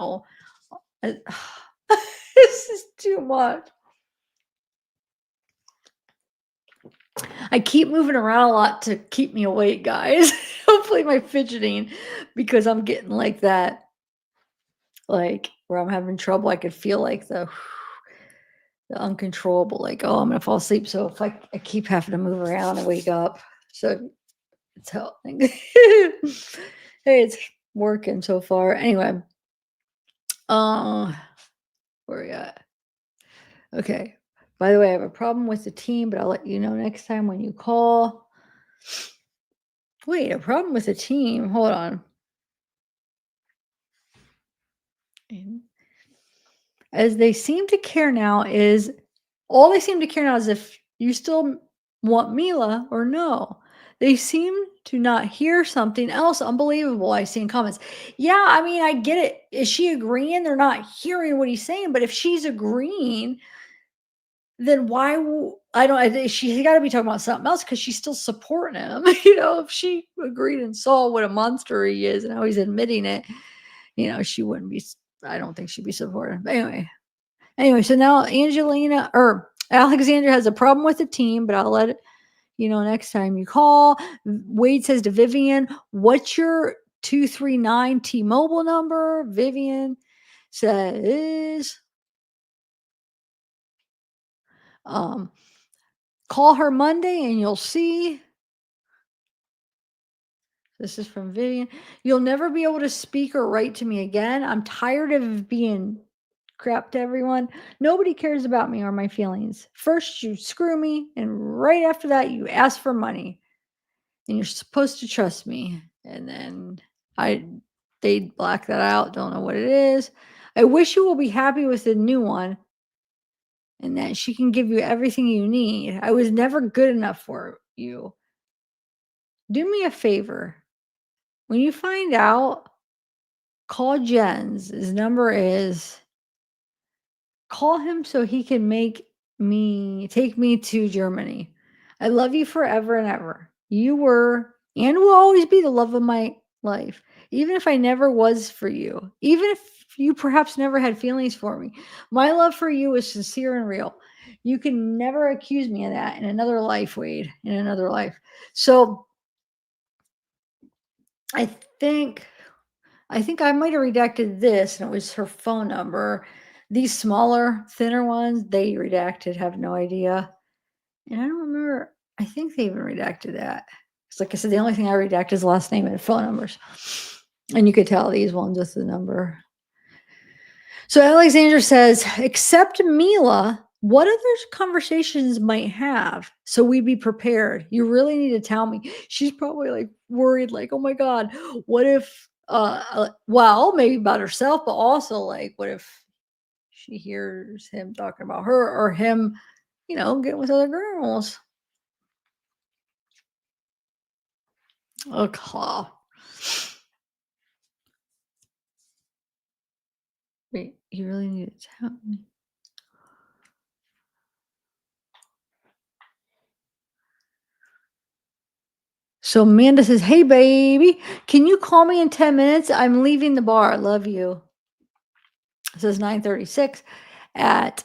this is too much. I keep moving around a lot to keep me awake, guys. Hopefully, my fidgeting, because I'm getting like that, like where I'm having trouble. I could feel like the uncontrollable, like, oh, I'm gonna fall asleep. So if I keep having to move around and wake up, so it's helping. Hey, it's working so far. Anyway, uh, where we at? Okay. By the way, I have a problem with the team, but I'll let you know next time when you call. Wait, a problem with the team? Hold on. As they seem to care now is all they seem to care now is if you still want Mila or no. They seem to not hear something else unbelievable I see in comments. Yeah, I mean, I get it. Is she agreeing? They're not hearing what he's saying, but if she's agreeing, then why I don't I think she's got to be talking about something else because she's still supporting him. If she agreed and saw what a monster he is and how he's admitting it, she wouldn't be. I don't think she'd be supportive. But anyway, so now Angelina or Alexandra has a problem with the team, but I'll let it, next time you call. Wade says to Vivian, "What's your 239 T-Mobile number?" Vivian says, um, "Call her Monday and you'll see." This is from Vivian. "You'll never be able to speak or write to me again. I'm tired of being crap to everyone. Nobody cares about me or my feelings. First, you screw me, and right after that, you ask for money. And you're supposed to trust me." And then I they black that out. Don't know what it is. "I wish you will be happy with the new one and that she can give you everything you need. I was never good enough for you. Do me a favor. When you find out, call Jens. His number is, call him so he can take me to Germany. I love you forever and ever. You were and will always be the love of my life. Even if I never was for you, even if you perhaps never had feelings for me, my love for you is sincere and real. You can never accuse me of that in another life, Wade, in another life." So I think I think I might have redacted this, and it was her phone number. These smaller, thinner ones, they redacted, have no idea. And I don't remember, I think they even redacted that. It's like I said, the only thing I redact is last name and phone numbers. And you could tell these ones with the number. So Alexandra says, "Except Mila, what other conversations might have so we be prepared? You really need to tell me." She's probably like worried, like, "Oh my God, what if, well, maybe about herself, but also like, what if she hears him talking about her or him, getting with other girls?" Okay. Wait, you really need to tell me. So Amanda says, "Hey, baby, can you call me in 10 minutes? I'm leaving the bar. Love you." It says 9:36 at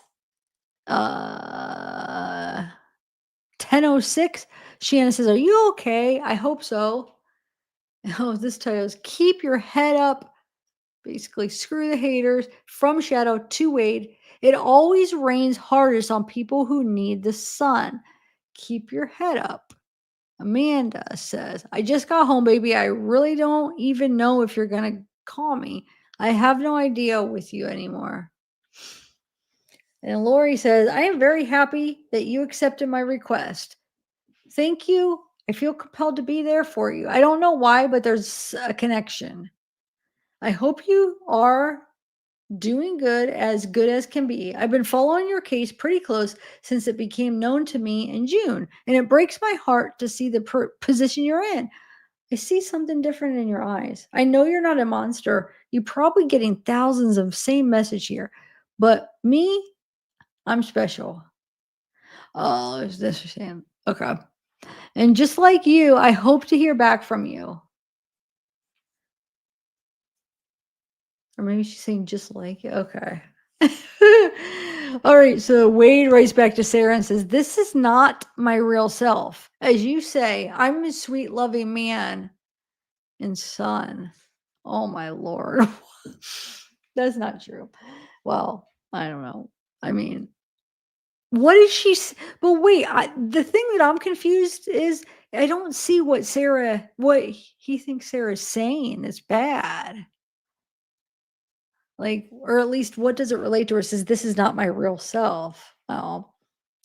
10:06. Shannon says, "Are you okay? I hope so." Oh, this title is "Keep Your Head Up." Basically, screw the haters from Shadow to Wade. It always rains hardest on people who need the sun. Keep your head up. Amanda says, "I just got home, baby. I really don't even know if you're going to call me. I have no idea with you anymore." And Lori says, "I am very happy that you accepted my request. Thank you. I feel compelled to be there for you. I don't know why, but there's a connection. I hope you are doing good as can be. I've been following your case pretty close since it became known to me in June, and it breaks my heart to see the position you're in. I see something different in your eyes. I know you're not a monster. You're probably getting thousands of same message here, but me, I'm special." Oh, is this Sam? Okay. "And just like you, I hope to hear back from you." Or maybe she's saying just like you. Okay. All right. So Wade writes back to Sarah and says, "This is not my real self. As you say, I'm a sweet, loving man and son." Oh, my Lord. That's not true. Well, I don't know. I mean, what is she? But wait, the thing that I'm confused is I don't see what he thinks Sarah's saying is bad. Like, or at least what does it relate to? Or says, "This is not my real self." Oh,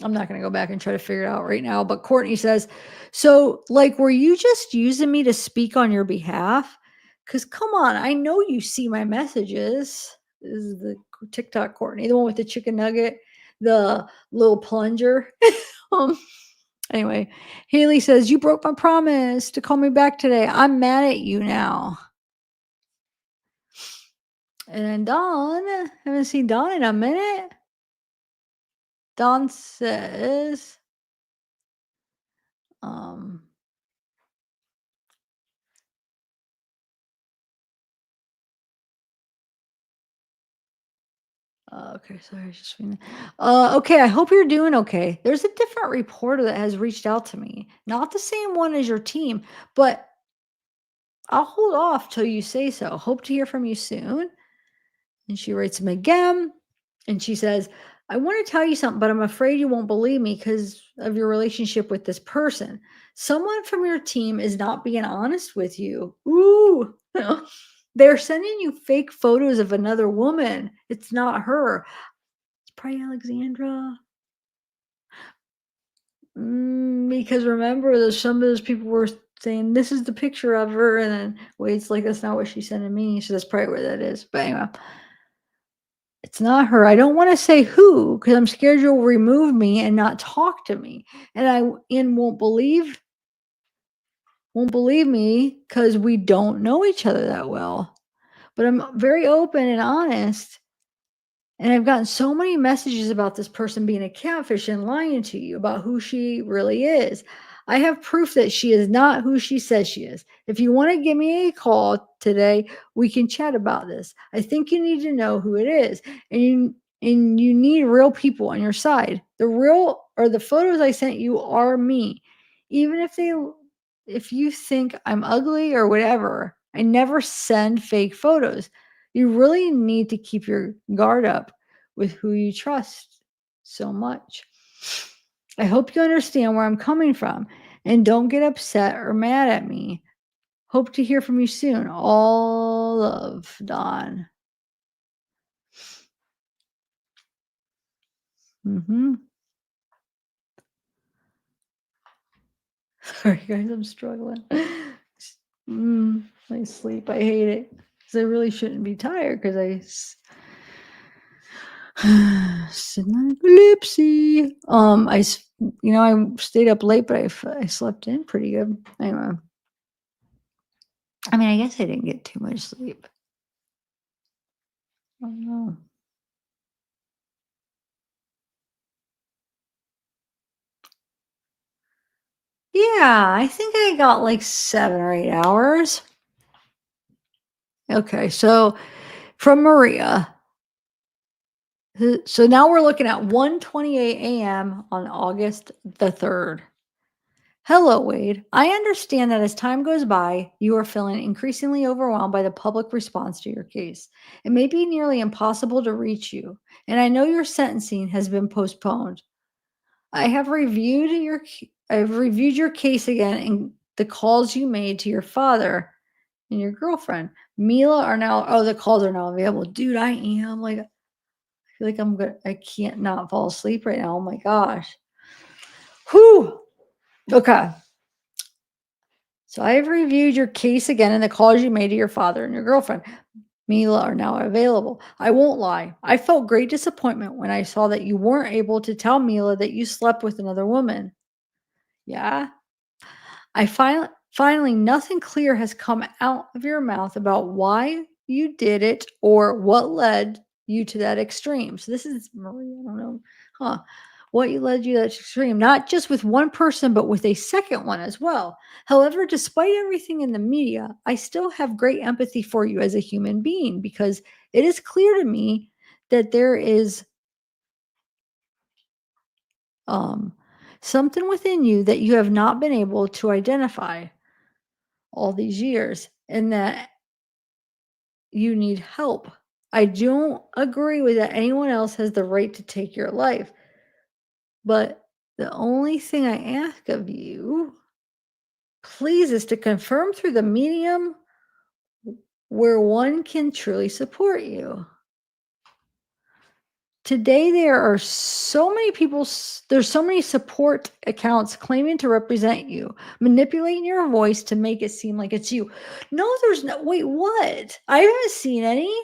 I'm not going to go back and try to figure it out right now. But Courtney says, "So, like, were you just using me to speak on your behalf? Because come on, I know you see my messages." This is the TikTok Courtney, the one with the chicken nugget, the little plunger. um, anyway, Haley says, "You broke my promise to call me back today. I'm mad at you now." And then Dawn, haven't seen Dawn in a minute. Dawn says, um, Okay, sorry, I was just reading. Okay, I hope you're doing okay. There's a different reporter that has reached out to me. Not the same one as your team, but I'll hold off till you say so. Hope to hear from you soon. And she writes him again. And she says, I want to tell you something, but I'm afraid you won't believe me because of your relationship with this person. Someone from your team is not being honest with you. Ooh. They're sending you fake photos of another woman. It's not her. It's probably Alexandra. Because remember, some of those people were saying this is the picture of her, and then wait, it's like that's not what she sent to me. So that's probably where that is. But anyway, it's not her. I don't want to say who because I'm scared you'll remove me and not talk to me, and won't believe me because we don't know each other that well. But I'm very open and honest. And I've gotten so many messages about this person being a catfish and lying to you about who she really is. I have proof that she is not who she says she is. If you want to give me a call today, we can chat about this. I think you need to know who it is, and you need real people on your side. The photos I sent you are me. Even if you think I'm ugly or whatever, I never send fake photos. You really need to keep your guard up with who you trust so much. I hope you understand where I'm coming from and don't get upset or mad at me. Hope to hear from you soon. All love, Don. Mm-hmm. Sorry, guys, I'm struggling. My sleep, I hate it. Because I really shouldn't be tired because Synaplepsy. I stayed up late, but I slept in pretty good. Anyway, I mean, I guess I didn't get too much sleep. I don't know. Yeah, I think I got like 7 or 8 hours. Okay, so from Maria. So now we're looking at 1:28 a.m. on August the 3rd. Hello, Wade. I understand that as time goes by, you are feeling increasingly overwhelmed by the public response to your case. It may be nearly impossible to reach you, and I know your sentencing has been postponed. I've reviewed your case again and the calls you made to your father and your girlfriend. Mila are now the calls are now available. Dude, I am like I feel like I can't not fall asleep right now. Oh my gosh. Whew. Okay. So I have reviewed your case again and the calls you made to your father and your girlfriend. Mila are now available. I won't lie. I felt great disappointment when I saw that you weren't able to tell Mila that you slept with another woman. Yeah. Finally nothing clear has come out of your mouth about why you did it or what led you to that extreme. So this is Maria, I don't know. Huh. What you led you to that extreme, not just with one person, but with a second one as well. However, despite everything in the media, I still have great empathy for you as a human being because it is clear to me that there is um, something within you that you have not been able to identify all these years and that you need help. I don't agree with that anyone else has the right to take your life. But the only thing I ask of you, please, is to confirm through the medium where one can truly support you. Today, there's so many support accounts claiming to represent you, manipulating your voice to make it seem like it's you. No, there's no, wait, what? I haven't seen any.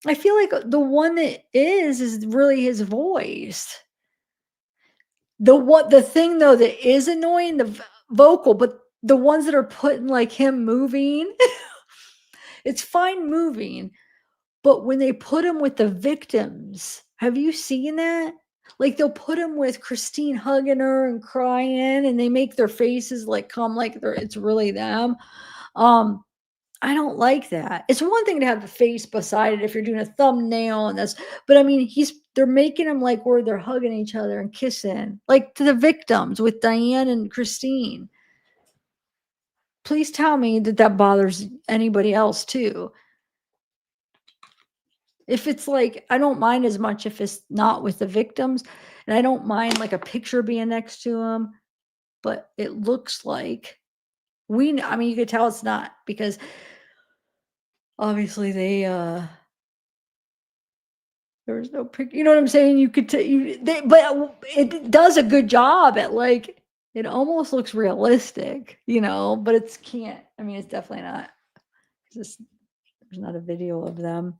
I feel like the one that is really his voice. The thing though that is annoying, the vocal, but the ones that are putting like him moving, it's fine moving, but when they put him with the victims, have you seen that? Like they'll put him with Christine hugging her and crying, and they make their faces like come like it's really them. Um, I don't like that. It's one thing to have the face beside it if you're doing a thumbnail and that's but I mean, they're making them like where they're hugging each other and kissing, like to the victims with Diane and Christine. Please tell me that that bothers anybody else too. If it's like I don't mind as much if it's not with the victims, and I don't mind like a picture being next to them, but it looks like I mean, you could tell it's not because obviously there was no pic you know what I'm saying? You could t you they but it does a good job at, like it almost looks realistic, but it's can't I mean, it's definitely not 'cause there's not a video of them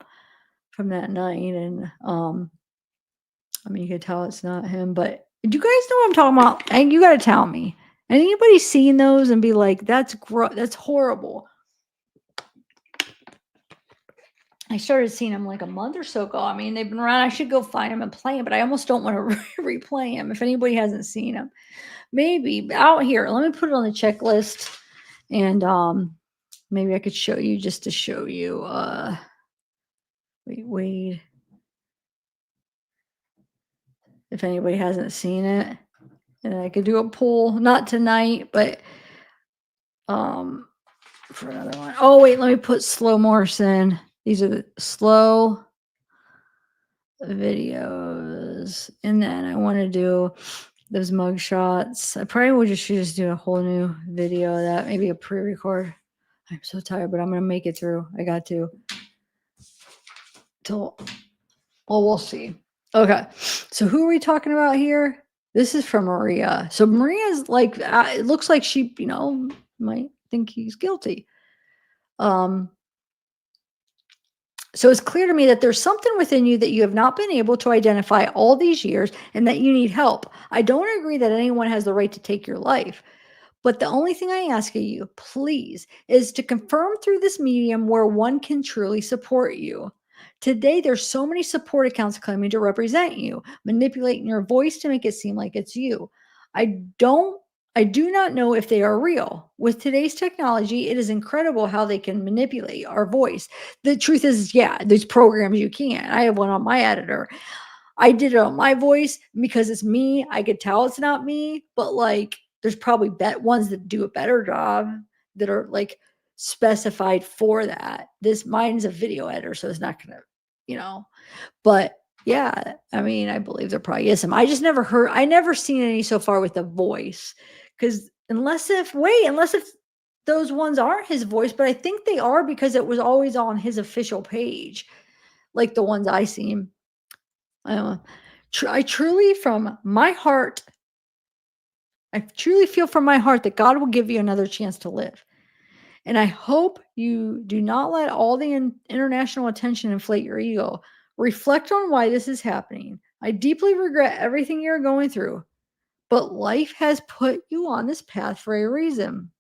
from that night, and, I mean, you could tell it's not him, but do you guys know what I'm talking about? And you gotta tell me. Anybody seen those and be like, that's horrible." I started seeing them like a month or so ago. I mean, they've been around. I should go find them and play them, but I almost don't want to replay them. If anybody hasn't seen them, maybe out here. Let me put it on the checklist, and maybe I could show you just to show you. Wait. If anybody hasn't seen it, and I could do a poll, not tonight, but um, for another one. Oh wait, let me put slow Morrison. These are the slow videos, and then I want to do those mug shots. I probably would should just do a whole new video of that, maybe a pre-record. I'm so tired, but I'm gonna make it through. I got to till well, we'll see. Okay, so who are we talking about here? This is from Maria. So Maria's like, it looks like she, might think he's guilty. Um, So it's clear to me that there's something within you that you have not been able to identify all these years and that you need help. I don't agree that anyone has the right to take your life. But the only thing I ask of you, please, is to confirm through this medium where one can truly support you. Today, there's so many support accounts claiming to represent you, manipulating your voice to make it seem like it's you. I don't I do not know if they are real. With today's technology, it is incredible how they can manipulate our voice. The truth is, yeah, these programs you can. I have one on my editor. I did it on my voice because it's me. I could tell it's not me, but like there's probably ones that do a better job that are like specified for that. This mine's a video editor, so it's not gonna, you know. But yeah, I mean, I believe there probably is some. I never seen any so far with the voice. Cause unless if those ones aren't his voice, but I think they are because it was always on his official page, like the ones I seen. Uh, I truly, from my heart, I truly feel from my heart that God will give you another chance to live. And I hope you do not let all the international attention inflate your ego. Reflect on why this is happening. I deeply regret everything you're going through, but life has put you on this path for a reason.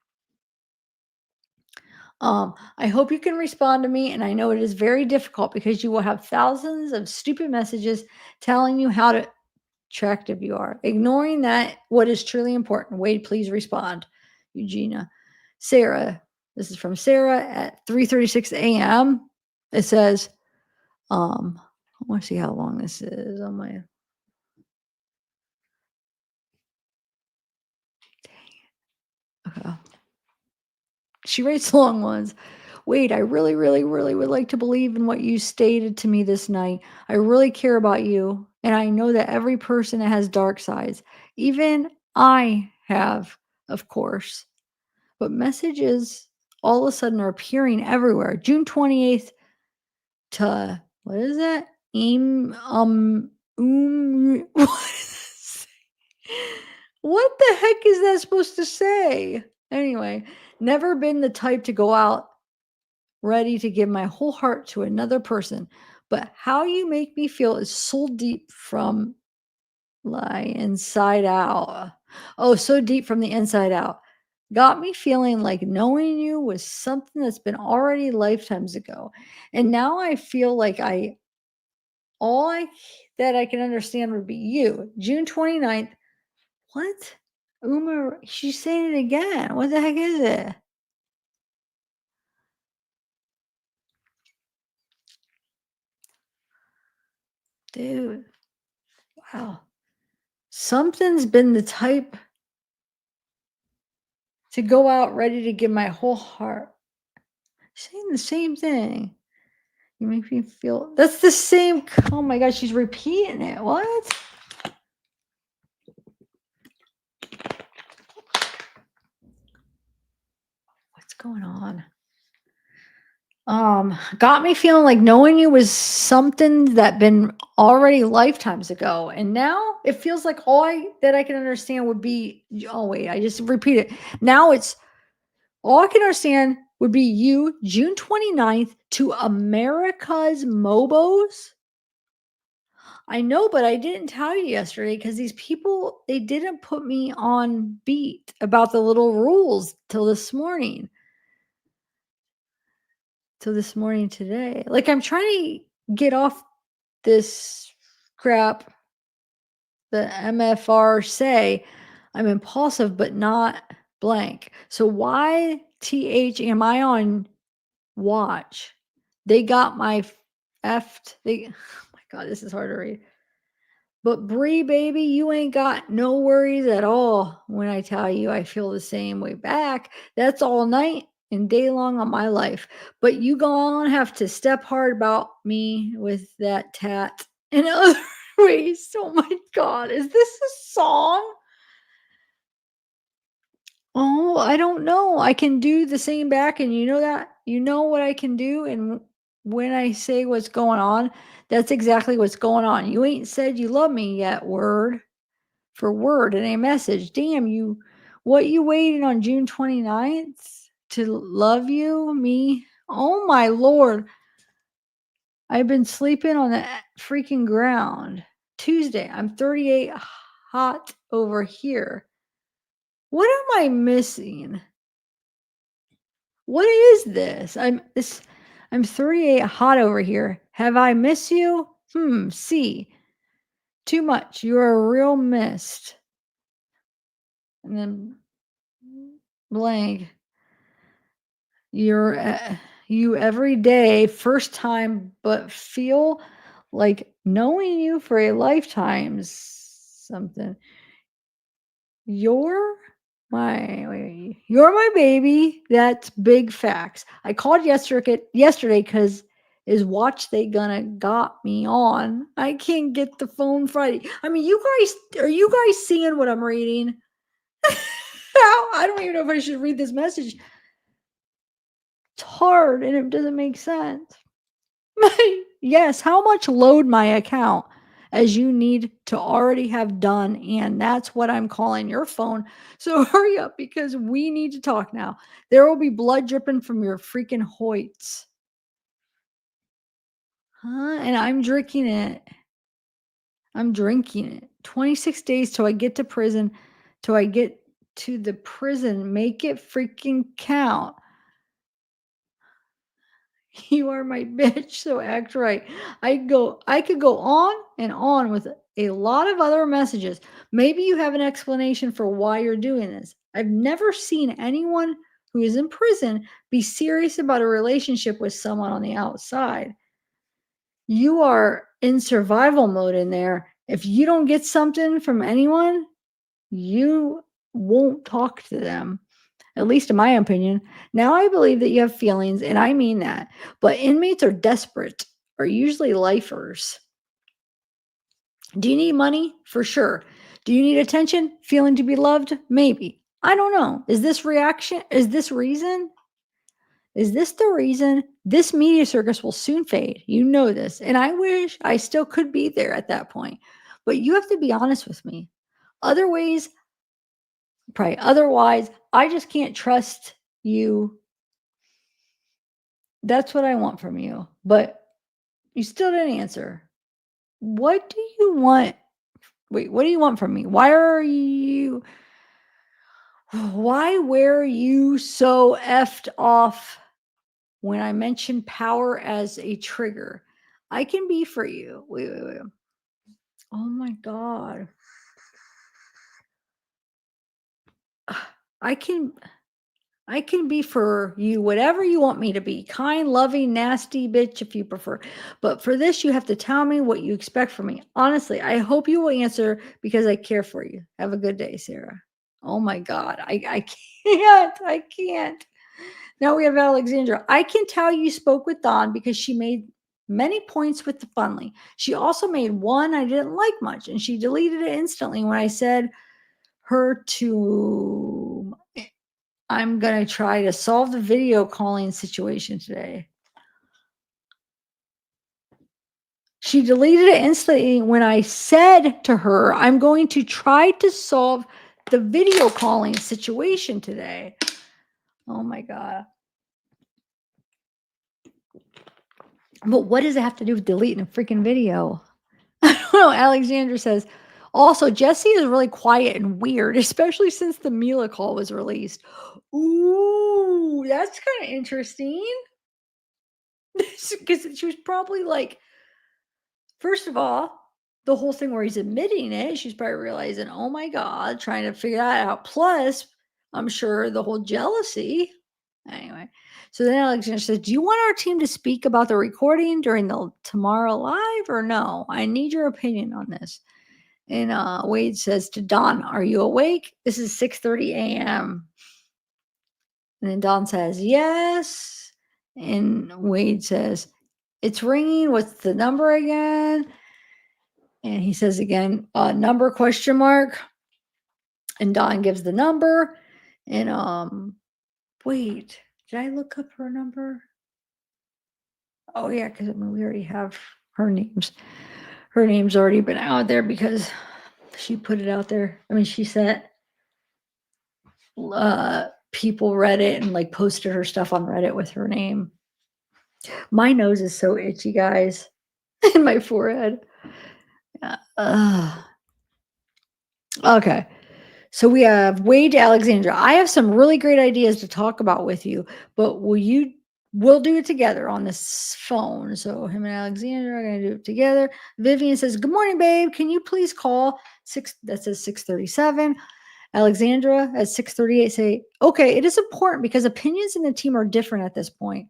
I hope you can respond to me, and I know it is very difficult because you will have thousands of stupid messages telling you how to attractive you are. Ignoring that, what is truly important. Wade, please respond. Eugenia. Sarah. This is from Sarah at 3:36 a.m. It says, I want to see how long this is on my okay. She writes long ones. Wade, I really, really, really would like to believe in what you stated to me this night. I really care about you, and I know that every person has dark sides. Even I have, of course. But messages all of a sudden are appearing everywhere. June 28th to what is that? What is this? What the heck is that supposed to say? Anyway, never been the type to go out ready to give my whole heart to another person, but how you make me feel is so deep from lie inside out. Oh, so deep from the inside out. Got me feeling like knowing you was something that's been already lifetimes ago. And now I feel like all I that I can understand would be you. June 29th. What? Uma, she's saying it again. What the heck is it? Dude, wow. Something's been the type to go out ready to give my whole heart. Saying the same thing. You make me feel that's the same. Oh my gosh, she's repeating it. What? What's going on? Got me feeling like knowing you was something that been already lifetimes ago. And now it feels like all I can understand would be, oh wait, I just repeat it. Now it's all I can understand would be you, June 29th, to America's Mobos. I know, but I didn't tell you yesterday because these people, they didn't put me on beat about the little rules till this morning today. Like I'm trying to get off this crap. The MFR say I'm impulsive, but not blank. So why am I on watch? They got my oh my God, this is hard to read. But Bree, baby, you ain't got no worries at all when I tell you I feel the same way back. That's all night and day long on my life. But you gonna have to step hard about me with that tat in other ways. Oh my God, is this a song? Oh, I don't know. I can do the same back, and you know that? You know what I can do? And when I say what's going on, that's exactly what's going on. You ain't said you love me yet, word for word in a message. Damn, what you waiting on June 29th to love you, me? Oh my Lord. I've been sleeping on the freaking ground. Tuesday, I'm 38 hot over here. What am I missing? What is this? I'm 38 hot over here. Have I missed you? See. Too much. You're a real mist. And then blank. You're you every day, first time, but feel like knowing you for a lifetime. Something. You're you're my baby. That's big facts. I called yesterday because is watch they gonna got me on. I can't get the phone Friday. I mean, are you guys seeing what I'm reading? I don't even know if I should read this message. It's hard and it doesn't make sense. Yes, how much load my account as you need to already have done, and that's what I'm calling your phone. So hurry up because we need to talk now. There will be blood dripping from your freaking hoits. Huh? And I'm drinking it. I'm drinking it. 26 days till I get to prison, till I get to the prison. Make it freaking count. You are my bitch, so act right. I could go on and on with a lot of other messages. Maybe you have an explanation for why you're doing this. I've never seen anyone who is in prison be serious about a relationship with someone on the outside. You are in survival mode in there. If you don't get something from anyone, you won't talk to them, at least in my opinion. Now I believe that you have feelings, and I mean that. But inmates are desperate, are usually lifers. Do you need money? For sure. Do you need attention? Feeling to be loved? Maybe. I don't know. Is this reaction? Is this reason? Is this the reason? This media circus will soon fade. You know this. And I wish I still could be there at that point. But you have to be honest with me. Other ways, probably otherwise, I just can't trust you. That's what I want from you. But you still didn't answer. What do you want? Wait, what do you want from me? Why were you so effed off when I mentioned power as a trigger? I can be for you. Wait. Oh my God. I can I can be for you whatever you want me to be. Kind, loving, nasty bitch if you prefer. But for this, you have to tell me what you expect from me. Honestly, I hope you will answer because I care for you. Have a good day, Sarah. Oh my God. I can't. I can't. Now we have Alexandra. I can tell you spoke with Dawn because she made many points with the funly. She also made one I didn't like much, and she deleted it instantly when I said her to I'm going to try to solve the video calling situation today. She deleted it instantly when I said to her, I'm going to try to solve the video calling situation today. Oh my God. But what does it have to do with deleting a freaking video? I don't know. Alexandra says, also, Jesse is really quiet and weird, especially since the Mila call was released. Ooh, that's kind of interesting. Because she was probably like, first of all, the whole thing where he's admitting it, she's probably realizing, oh my God, trying to figure that out. Plus, I'm sure the whole jealousy. Anyway, so then Alexander says, do you want our team to speak about the recording during the tomorrow live or no? I need your opinion on this. And Wade says to Don, are you awake? This is 6:30 a.m. And then Don says, yes. And Wade says, it's ringing. What's the number again? And he says again, number question mark. And Don gives the number. And wait, did I look up her number? Oh yeah, because I mean we already have her names. Her name's already been out there because she put it out there. I mean, she said people read it and like posted her stuff on Reddit with her name. My nose is so itchy, guys, and my forehead. Okay. So we have Wade to Alexandra. I have some really great ideas to talk about with you, but we'll do it together on this phone. So him and Alexandra are going to do it together. Vivian says, good morning, babe. Can you please call that says 6:37. Alexandra at 6:38 say, okay, it is important because opinions in the team are different at this point.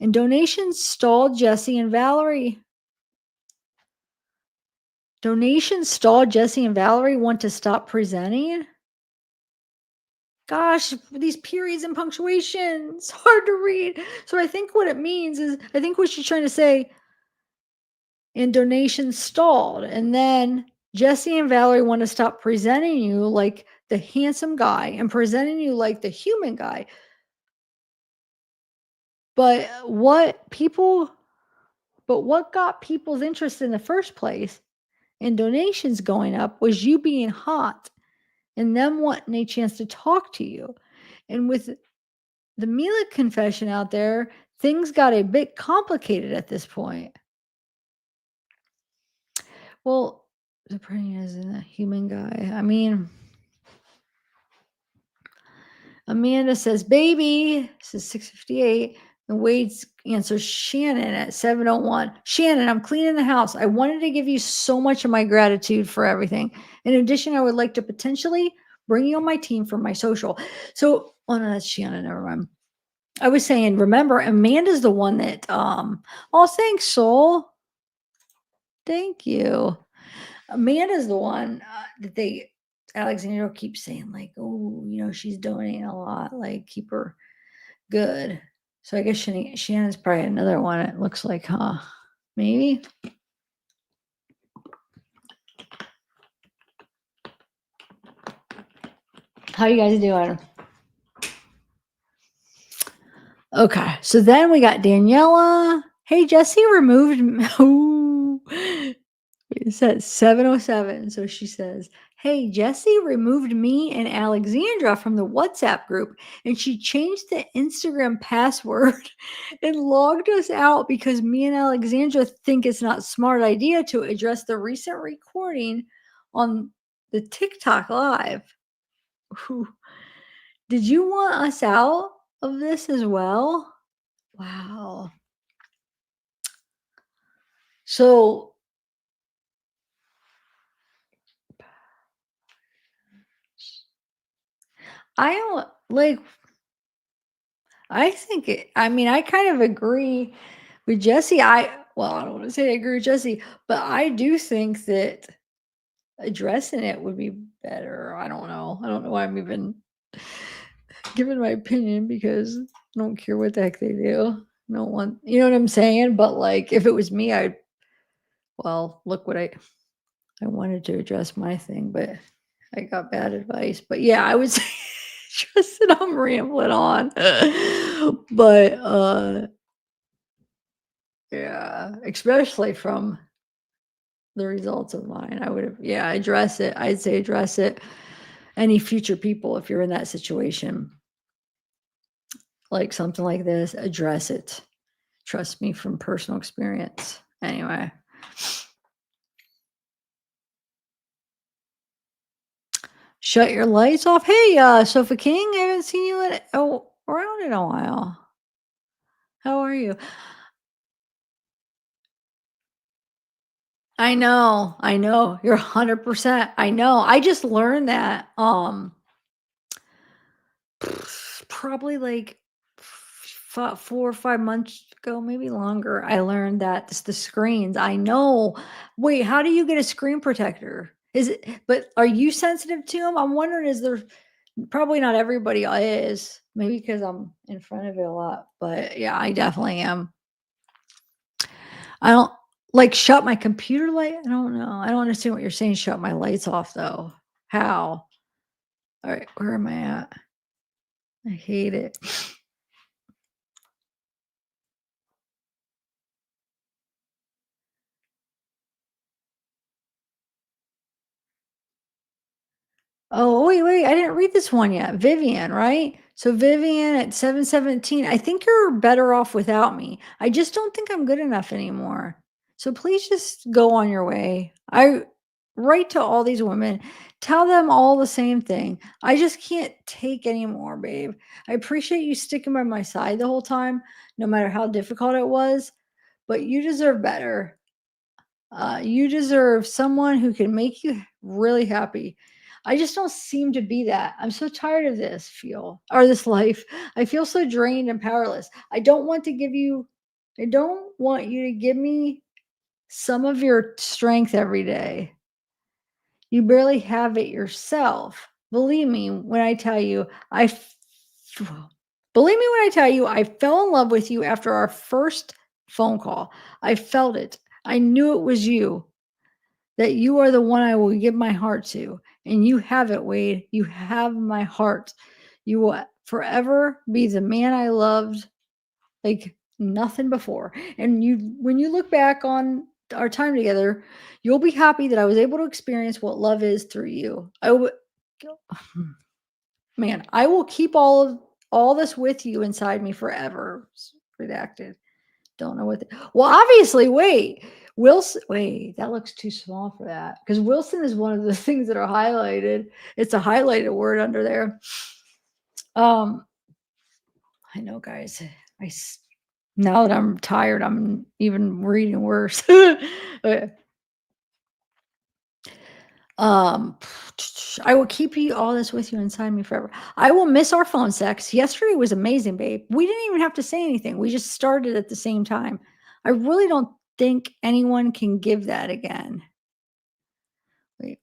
And donations stalled Jesse and Valerie. Donations stalled Jesse and Valerie want to stop presenting. Gosh, these periods and punctuation, it's hard to read. So I think what it means is, I think what she's trying to say, and donations stalled. And then Jesse and Valerie want to stop presenting you like the handsome guy and presenting you like the human guy. But what got people's interest in the first place and donations going up was you being hot and them wanting a chance to talk to you. And with the Mila confession out there, things got a bit complicated at this point. Well, the pregnant isn't a human guy. I mean, Amanda says, baby, this is 6:58. And Wade's answers Shannon at 7:01. Shannon, I'm cleaning the house. I wanted to give you so much of my gratitude for everything. In addition, I would like to potentially bring you on my team for my social. So, oh no, that's Shannon. Never mind. I was saying, remember, Amanda's the one that, oh, thanks, Soul. Thank you. Amanda's the one that Alexandra keeps saying, like, oh, she's donating a lot, like, keep her good. So I guess Shannon's probably another one, it looks like, huh? Maybe. How you guys doing? Okay, so then we got Daniela. Hey, Jesse removed. Ooh. It says 7:07. So she says, hey, Jesse removed me and Alexandra from the WhatsApp group, and she changed the Instagram password and logged us out because me and Alexandra think it's not a smart idea to address the recent recording on the TikTok live. Ooh. Did you want us out of this as well? Wow. So I don't like I mean, I kind of agree with Jesse. I don't want to say I agree with Jesse, but I do think that addressing it would be better. I don't know. I don't know why I'm even giving my opinion because I don't care what the heck they do. I don't want, you know what I'm saying? But like, if it was me, well, look what I wanted to address my thing, but I got bad advice. But yeah, I was just that I'm rambling on. But yeah, especially from the results of mine, I would have, yeah, address it. I'd say address it. Any future people, if you're in that situation, like something like this, address it. Trust me from personal experience. Anyway. Shut your lights off. Hey, Sofa King, I haven't seen you around in a while. How are you? I know. You're 100%. I know. I just learned that probably like 4 or 5 months ago, maybe longer. I learned that it's the screens. I know. Wait, how do you get a screen protector? Is it but are you sensitive to them? I'm wondering, is there probably not everybody is. Maybe because I'm in front of it a lot, but yeah, I definitely am. I don't like shut my computer light. I don't know. I don't understand what you're saying. Shut my lights off though. How? All right, where am I at? I hate it. Oh, wait, I didn't read this one yet. Vivian, right? So Vivian at 717. I think you're better off without me. I just don't think I'm good enough anymore. So please just go on your way. I write to all these women, tell them all the same thing. I just can't take anymore, babe. I appreciate you sticking by my side the whole time, no matter how difficult it was, but you deserve better. You deserve someone who can make you really happy. I just don't seem to be that. I'm so tired of this life. I feel so drained and powerless. I don't want you to give me some of your strength every day. You barely have it yourself. Believe me when I tell you, believe me when I tell you, I fell in love with you after our first phone call. I felt it. I knew it was you, that you are the one I will give my heart to. And you have it, Wade. You have my heart. You will forever be the man I loved like nothing before. And when you look back on our time together, you'll be happy that I was able to experience what love is through you. Man, I will keep all this with you inside me forever. Redacted. Don't know what well, obviously, wait, that looks too small for that because Wilson is one of the things that are highlighted. It's a highlighted word under there. Um, I know, guys. Now that I'm tired, I'm even reading worse. Okay. Um, I will keep you all this with you inside me forever. I will miss our phone sex. Yesterday was amazing, babe. We didn't even have to say anything. We just started at the same time. I really don't think anyone can give that again. Wait.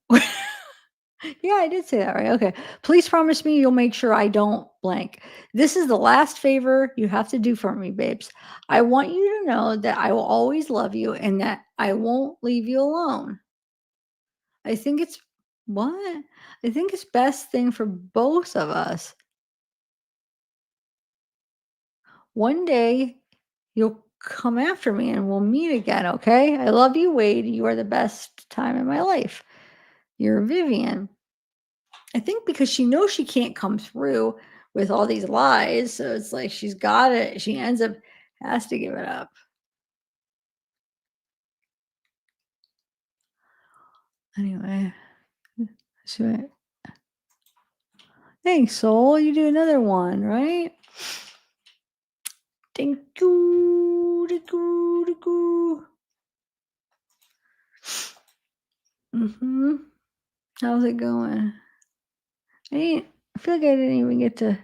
Yeah, I did say that right. Okay. Please promise me you'll make sure I don't blank. This is the last favor you have to do for me, babes. I want you to know that I will always love you and that I won't leave you alone. I think it's what? I think it's best thing for both of us. One day you'll come after me and we'll meet again, okay? I love you, Wade. You are the best time in my life. You're Vivian. I think because she knows she can't come through with all these lies, so it's like she's got it. She ends up has to give it up. Anyway, so thanks, soul. You do another one, right? Thank you. Thank you. Thank you. Mm-hmm. How's it going? I feel like I didn't even get to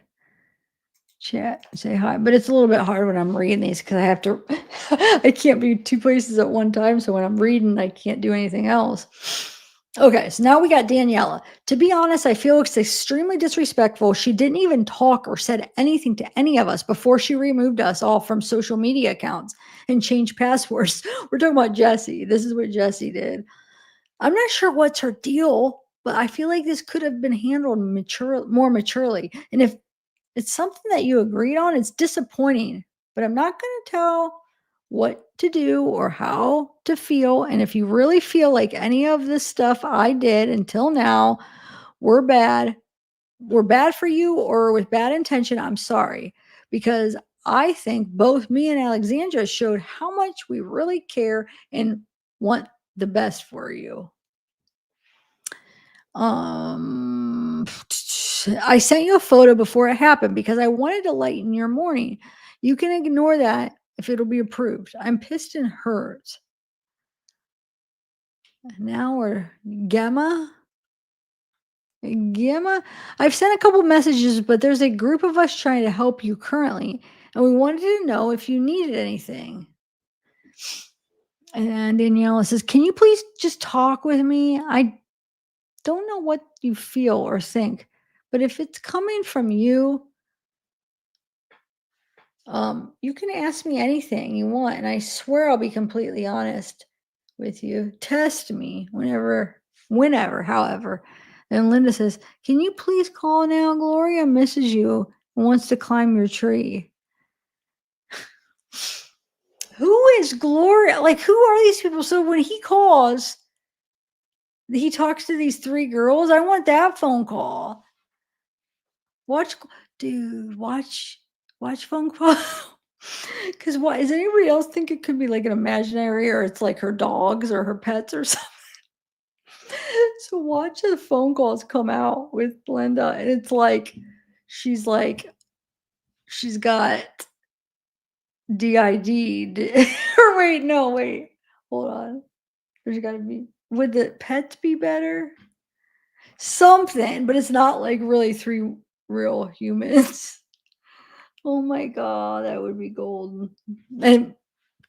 chat, say hi. But it's a little bit hard when I'm reading these because I have to, I can't be two places at one time. So when I'm reading, I can't do anything else. Okay, so now we got Daniela. To be honest, I feel it's extremely disrespectful. She didn't even talk or said anything to any of us before she removed us all from social media accounts and changed passwords. We're talking about Jessie. This is what Jessie did. I'm not sure what's her deal, but I feel like this could have been handled more maturely. And if it's something that you agreed on, it's disappointing, but I'm not going to tell what to do or how to feel. And if you really feel like any of this stuff I did until now were bad for you or with bad intention, I'm sorry. Because I think both me and Alexandra showed how much we really care and want the best for you. I sent you a photo before it happened because I wanted to lighten your morning. You can ignore that if it'll be approved. I'm pissed and hurt. Now we're Gemma. Gemma, I've sent a couple messages, but there's a group of us trying to help you currently, and we wanted to know if you needed anything. And Daniela says, "Can you please just talk with me? I don't know what you feel or think, but if it's coming from you, you can ask me anything you want, and I swear I'll be completely honest with you. Test me whenever, however." And Linda says, "Can you please call now? Gloria misses you and wants to climb your tree." Who is Gloria? Like, who are these people? So when he calls, he talks to these three girls. I want that phone call. Watch, dude, watch phone call. Because why does anybody else think it could be like an imaginary or it's like her dogs or her pets or something? So watch the phone calls come out with Linda, and it's like she's got DID. Or wait, no, wait, hold on. There's got to be. Would the pets be better? Something, but it's not like really three real humans. Oh my god, that would be golden. And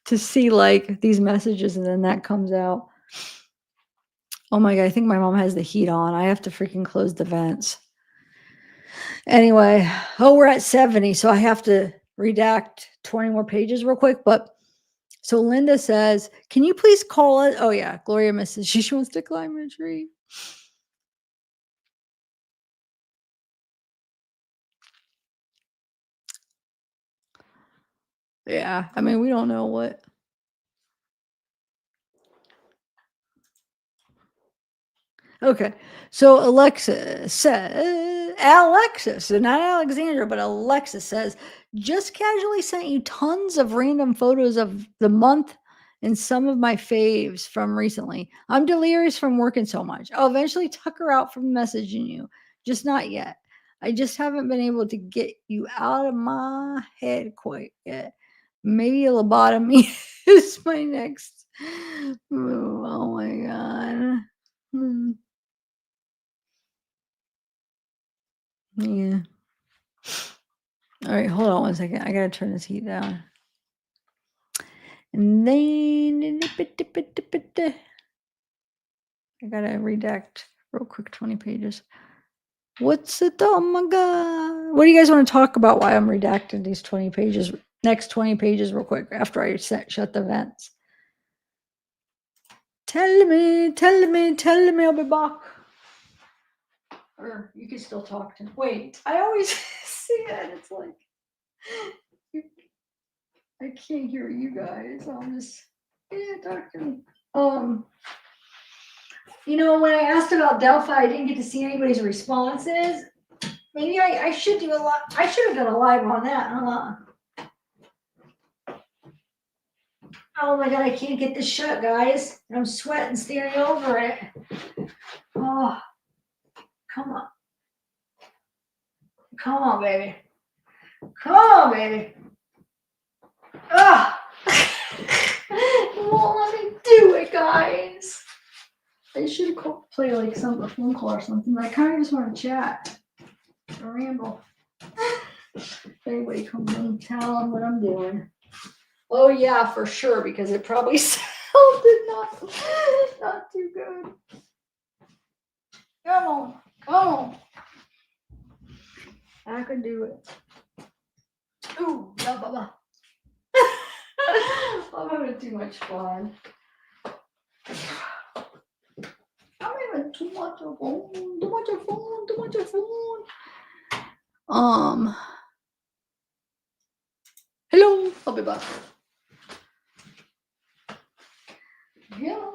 to see like these messages and then that comes out. Oh my god, I think my mom has the heat on. I have to freaking close the vents. Anyway, we're at 70, so I have to redact 20 more pages real quick. But so Linda says, "Can you please call it?" Oh yeah, Gloria misses. She wants to climb a tree. Yeah, I mean, we don't know what. Okay, so Alexis, so not Alexandra, but Alexis says, "Just casually sent you tons of random photos of the month and some of my faves from recently. I'm delirious from working so much. I'll eventually tuck her out from messaging you, just not yet. I just haven't been able to get you out of my head quite yet. Maybe a lobotomy is my next move. Oh my god." Hmm. Yeah. All right, hold on one second. I gotta turn this heat down. And then I gotta redact real quick 20 pages. What's it? Oh my god. What do you guys want to talk about while I'm redacting these 20 pages? Next 20 pages real quick after I shut the vents. Tell me, I'll be back. Or you can still talk to me. Wait, I always see it. It's like I can't hear you guys. I'll just talk to me. When I asked about Delphi, I didn't get to see anybody's responses. Maybe I should do a lot. I should have done a live on that, huh? Oh my god, I can't get this shut, guys. I'm sweating staring over it. Oh, come on. Come on, baby. Come on, baby. Ah! You won't let me do it, guys. I should play like a phone call or something. I kind of just want to chat or ramble. If anybody comes in, tell them what I'm doing. Oh yeah, for sure, because it probably sounded not too good. Come on, come on. I can do it. Ooh, blah, blah, blah. I'm having too much fun. I'm having too much of fun, too much of fun, too much of fun. Hello, I'll be back. Yeah.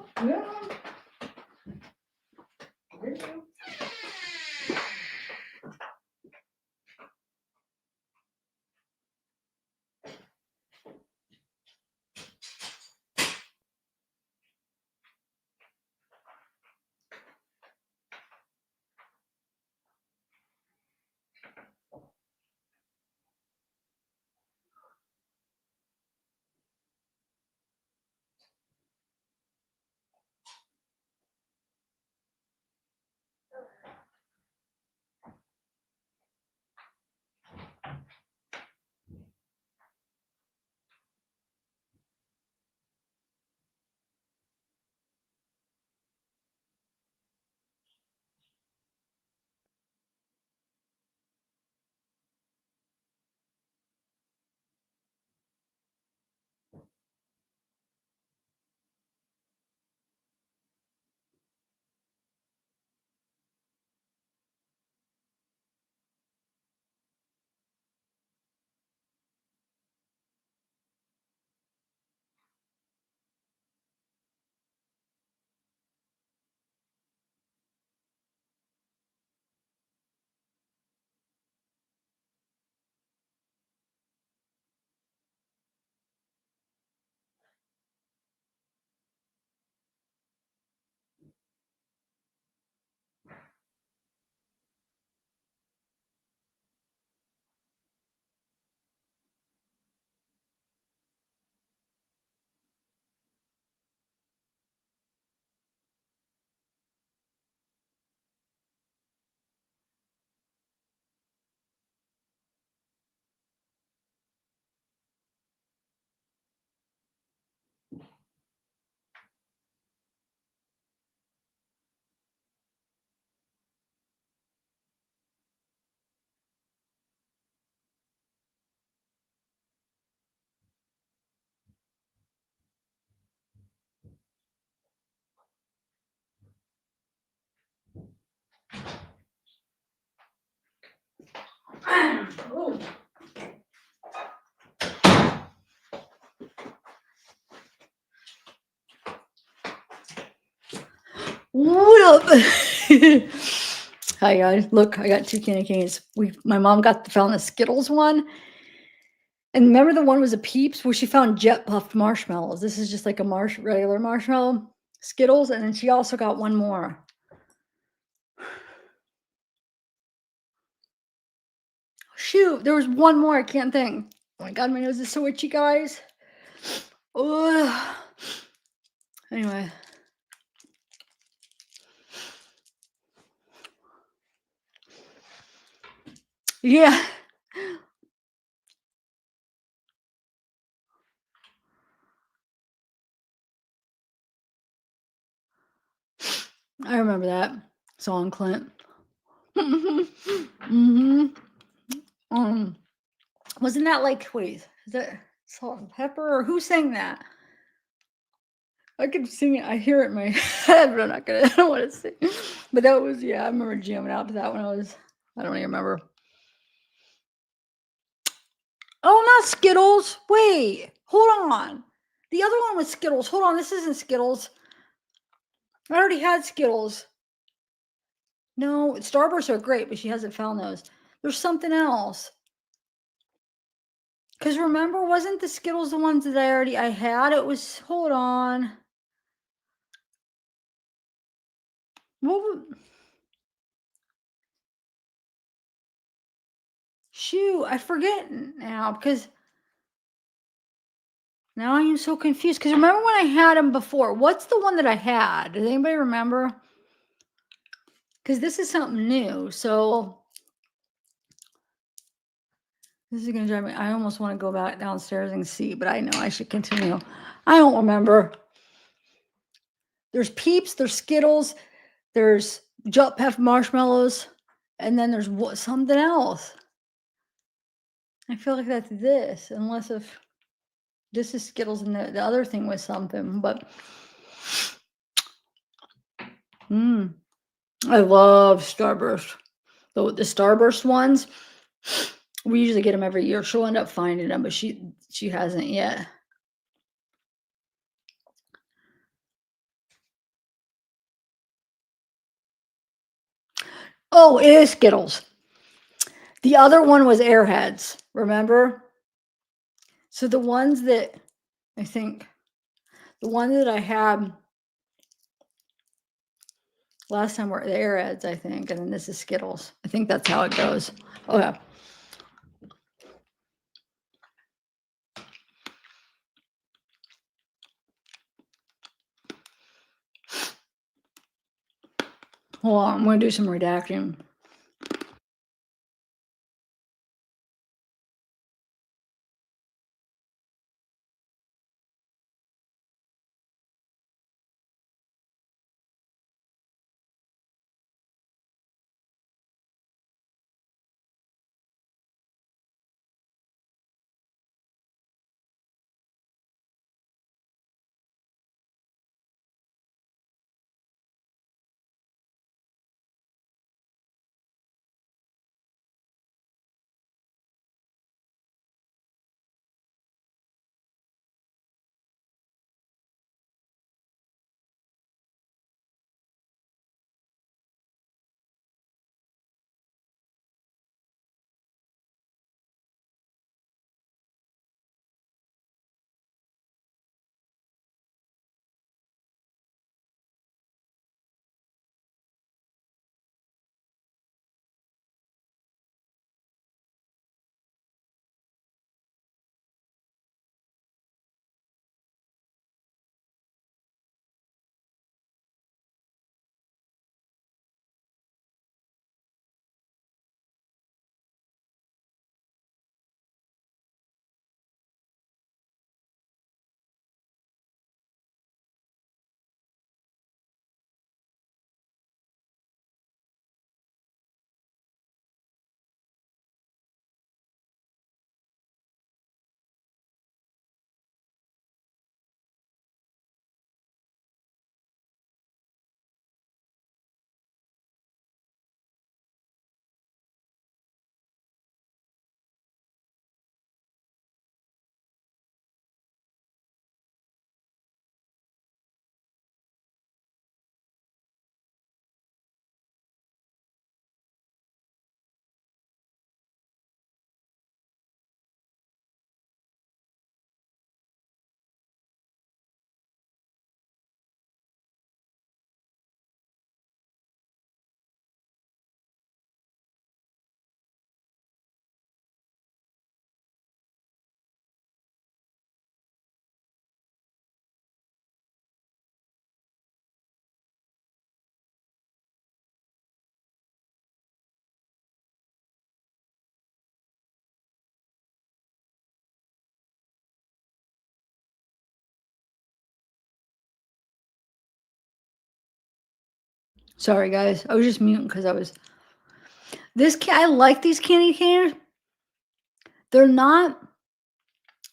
Oh. What up? Hi guys, look, I got two candy canes. My mom found the Skittles one. And remember the one was a Peeps where she found jet puffed marshmallows. This is just like a regular marshmallow Skittles, and then she also got one more. Shoot, there was one more. I can't think. Oh my god, my nose is so itchy, guys. Ugh. Anyway. Yeah. I remember that song, Clint. Mm-hmm. Wasn't that like, wait, is that Salt and Pepper, or who sang that? I could sing it. I hear it in my head, but I don't want to sing. But that was, yeah, I remember jamming out to that when I don't even remember. Oh, not Skittles. Wait, hold on. The other one was Skittles. Hold on, this isn't Skittles. I already had Skittles. No, Starbursts are great, but she hasn't found those. There's something else. Because remember, wasn't the Skittles the ones that I had? It was, hold on. Shoot, I forget now because now I am so confused. Because remember when I had them before? What's the one that I had? Does anybody remember? Because this is something new. So This is gonna drive me. I almost want to go back downstairs and see, but I know I should continue. I don't remember. There's Peeps, there's Skittles, there's Jump Puff marshmallows, and then there's something else. I feel like that's this, unless if this is Skittles and the other thing was something, but I love Starburst. The Starburst ones, we usually get them every year. She'll end up finding them, but she hasn't yet. Oh, it is Skittles. The other one was Airheads, remember? So the ones that I think, the one that I had last time were the Airheads, I think, and then this is Skittles. I think that's how it goes. Okay. Hold on, I'm going to do some redacting. Sorry, guys. I was just muting because I was. I like these candy canes. They're not.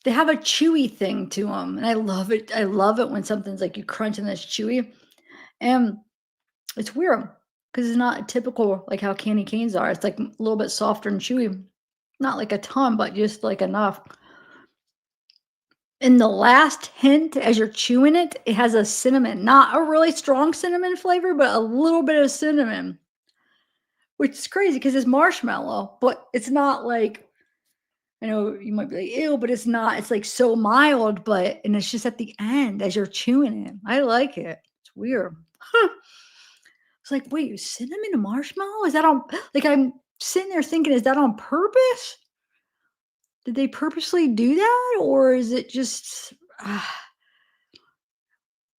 They have a chewy thing to them, and I love it. I love it when something's like you crunch and it's chewy, and it's weird because it's not typical like how candy canes are. It's like a little bit softer and chewy, not like a ton, but just like enough. And the last hint, as you're chewing it, it has a cinnamon, not a really strong cinnamon flavor, but a little bit of cinnamon, which is crazy because it's marshmallow, but it's not like, I know you might be like, ew, but it's not. It's like so mild, and it's just at the end as you're chewing it. I like it. It's weird. Huh. It's like, wait, cinnamon and marshmallow? Is that on, like, I'm sitting there thinking, is that on purpose? Did they purposely do that? Or is it just, I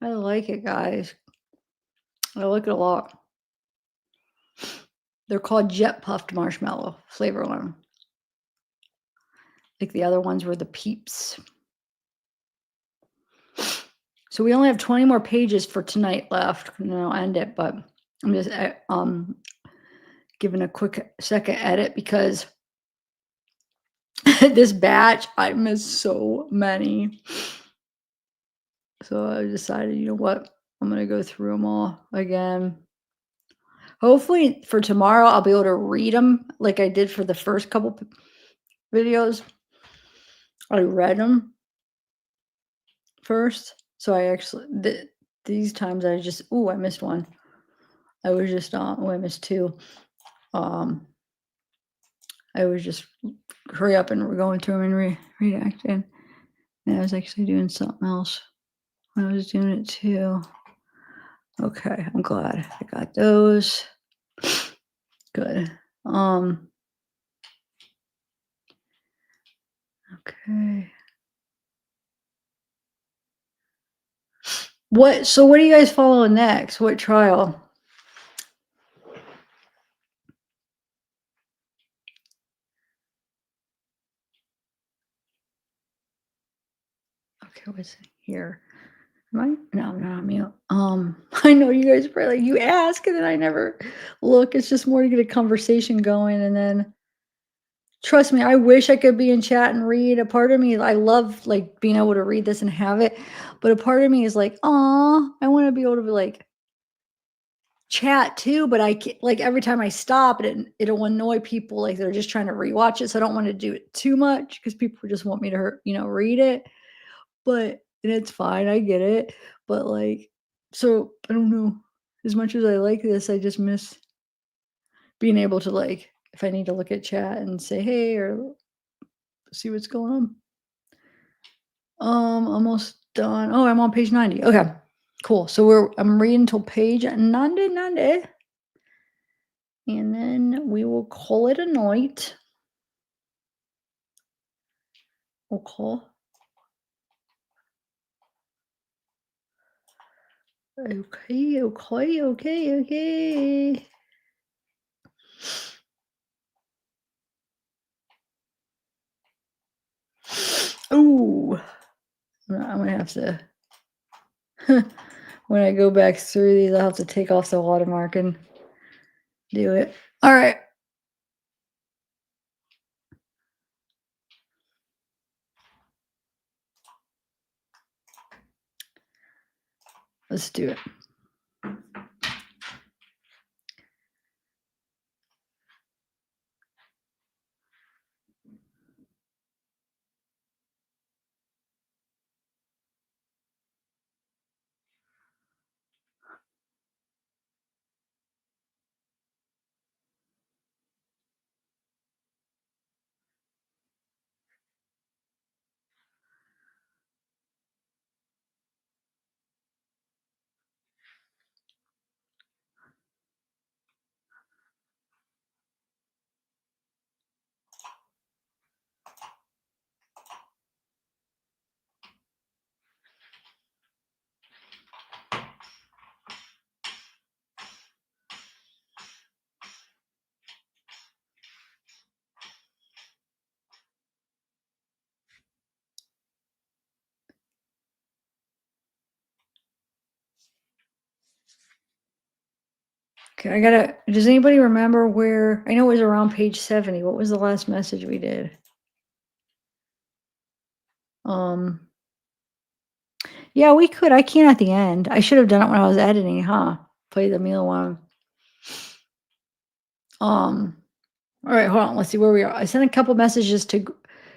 like it, guys. I like it a lot. They're called jet puffed marshmallow flavor one. Like the other ones were the peeps. So we only have 20 more pages for tonight left, and then I'll end it, but I'm just, giving a quick second edit because this batch, I missed so many. So I decided, you know what? I'm gonna go through them all again. Hopefully for tomorrow, I'll be able to read them like I did for the first couple videos. I read them first. So I actually, these times I just, oh, I missed one. I was just, oh, I missed two. Um, I was just hurry up and we're going through them and reacting. And I was actually doing something else when I was doing it too. Okay, I'm glad I got those. Good. Okay. So what are you guys following next? What trial? Okay, what's here? Am I? No, I'm not on mute. I know you guys probably you ask and then I never look. It's just more to get a conversation going and then trust me, I wish I could be in chat and read. A part of me, I love like being able to read this and have it, but a part of me is like, oh, I want to be able to be like chat too, but I can't, like every time I stop, it'll annoy people. Like they're just trying to rewatch it, so I don't want to do it too much because people just want me to, read it. But and it's fine, I get it. But like, so I don't know. As much as I like this, I just miss being able to like, if I need to look at chat and say hey or see what's going on. Almost done. Oh, I'm on page 90. Okay, cool. So I'm reading till page 90, and then we will call it a night. We'll call. Okay, okay, okay, okay. Ooh, I'm gonna have to. When I go back through these, I'll have to take off the watermark and do it. All right. Let's do it. Okay, does anybody remember where, I know it was around page 70. What was the last message we did? Yeah, we could. I can at the end. I should have done it when I was editing, huh? Play the meal one. All right, hold on. Let's see where we are. I sent a couple messages to.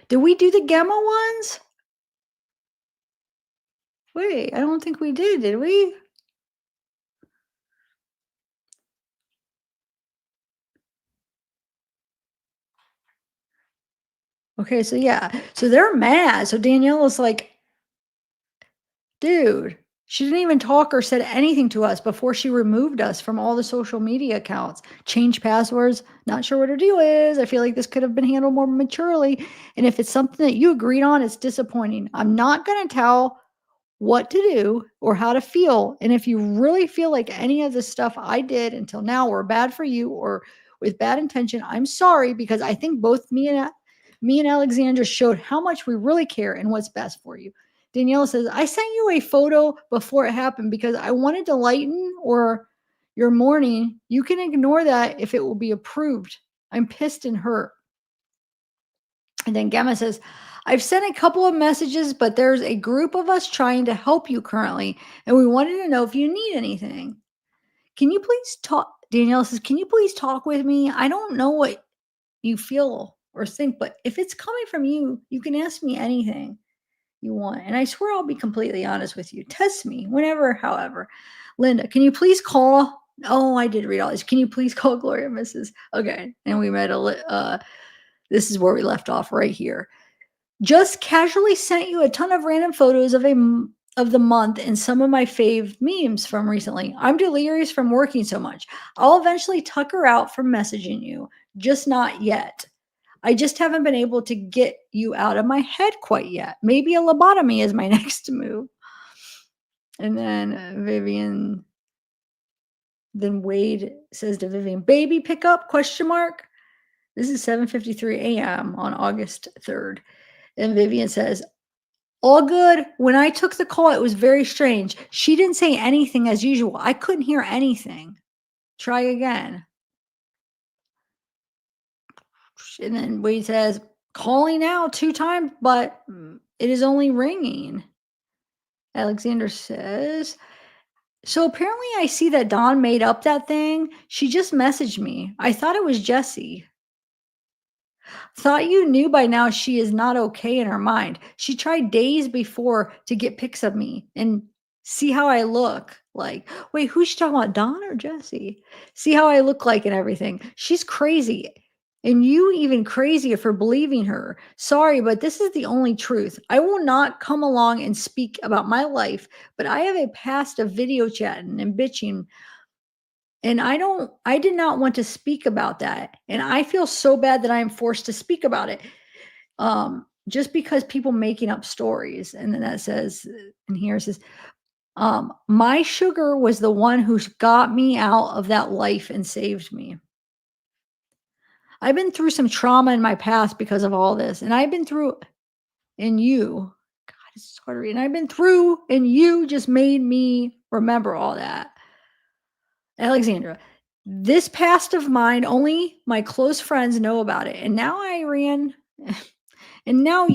Did we do the Gemma ones? Wait, I don't think we did we? Okay, so yeah, so they're mad. So Danielle is like, dude, she didn't even talk or said anything to us before she removed us from all the social media accounts. Change passwords. Not sure what her deal is. I feel like this could have been handled more maturely. And if it's something that you agreed on, it's disappointing. I'm not going to tell what to do or how to feel. And if you really feel like any of the stuff I did until now were bad for you or with bad intention, I'm sorry because I think both Me and Alexandra showed how much we really care and what's best for you. Daniela says, I sent you a photo before it happened because I wanted to lighten or your morning. You can ignore that if it will be approved. I'm pissed and hurt. And then Gemma says, I've sent a couple of messages, but there's a group of us trying to help you currently, and we wanted to know if you need anything. Can you please talk? Danielle says, can you please talk with me? I don't know what you feel or think, but if it's coming from you, you can ask me anything you want. And I swear I'll be completely honest with you. Test me whenever, however. Linda, can you please call? Oh, I did read all this. Can you please call Gloria Mrs. Okay. And we met this is where we left off right here. Just casually sent you a ton of random photos of the month and some of my fave memes from recently. I'm delirious from working so much. I'll eventually tuck her out from messaging you, just not yet. I just haven't been able to get you out of my head quite yet. Maybe a lobotomy is my next move. And then then Wade says to Vivian, baby pickup, question mark. This is 7:53 a.m. on August 3rd. And Vivian says, all good. When I took the call, it was very strange. She didn't say anything as usual. I couldn't hear anything. Try again. And then Wade says, calling out 2 times, but it is only ringing. Alexander says, so apparently I see that Dawn made up that thing. She just messaged me. I thought it was Jessie. Thought you knew by now she is not okay in her mind. She tried days before to get pics of me and see how I look like. Wait, who's she talking about, Dawn or Jessie? See how I look like and everything. She's crazy. And you even crazier for believing her. Sorry, but this is the only truth. I will not come along and speak about my life, but I have a past of video chatting and bitching, and I did not want to speak about that. And I feel so bad that I am forced to speak about it. Just because people making up stories. And then that says, and here it says, my sugar was the one who got me out of that life and saved me. I've been through some trauma in my past because of all this. And I've been through, and you, God, it's hard to read. And I've been through, and you just made me remember all that. Alexandra, this past of mine, only my close friends know about it. And now I ran, and now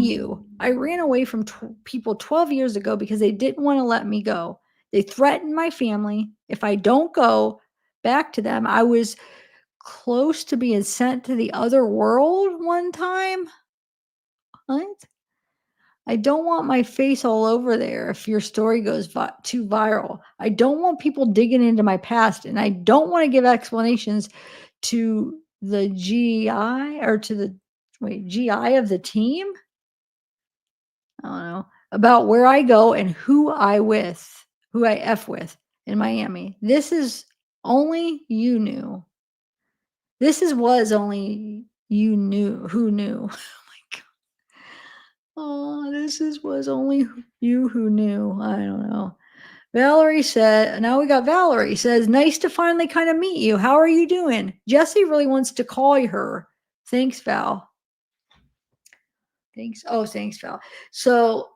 I ran away from people 12 years ago because they didn't want to let me go. They threatened my family. If I don't go back to them, I was close to being sent to the other world one time. What? I don't want my face all over there if your story goes too viral. I don't want people digging into my past, and I don't want to give explanations to the GI or to the GI of the team. I don't know about where I go and who I F with in Miami. This is only you knew. Was only you knew who knew. Oh, was only you who knew. I don't know. Valerie said, now we got Valerie says, nice to finally kind of meet you. How are you doing? Jessie really wants to call her. Thanks, Val. Thanks. Oh, thanks, Val. So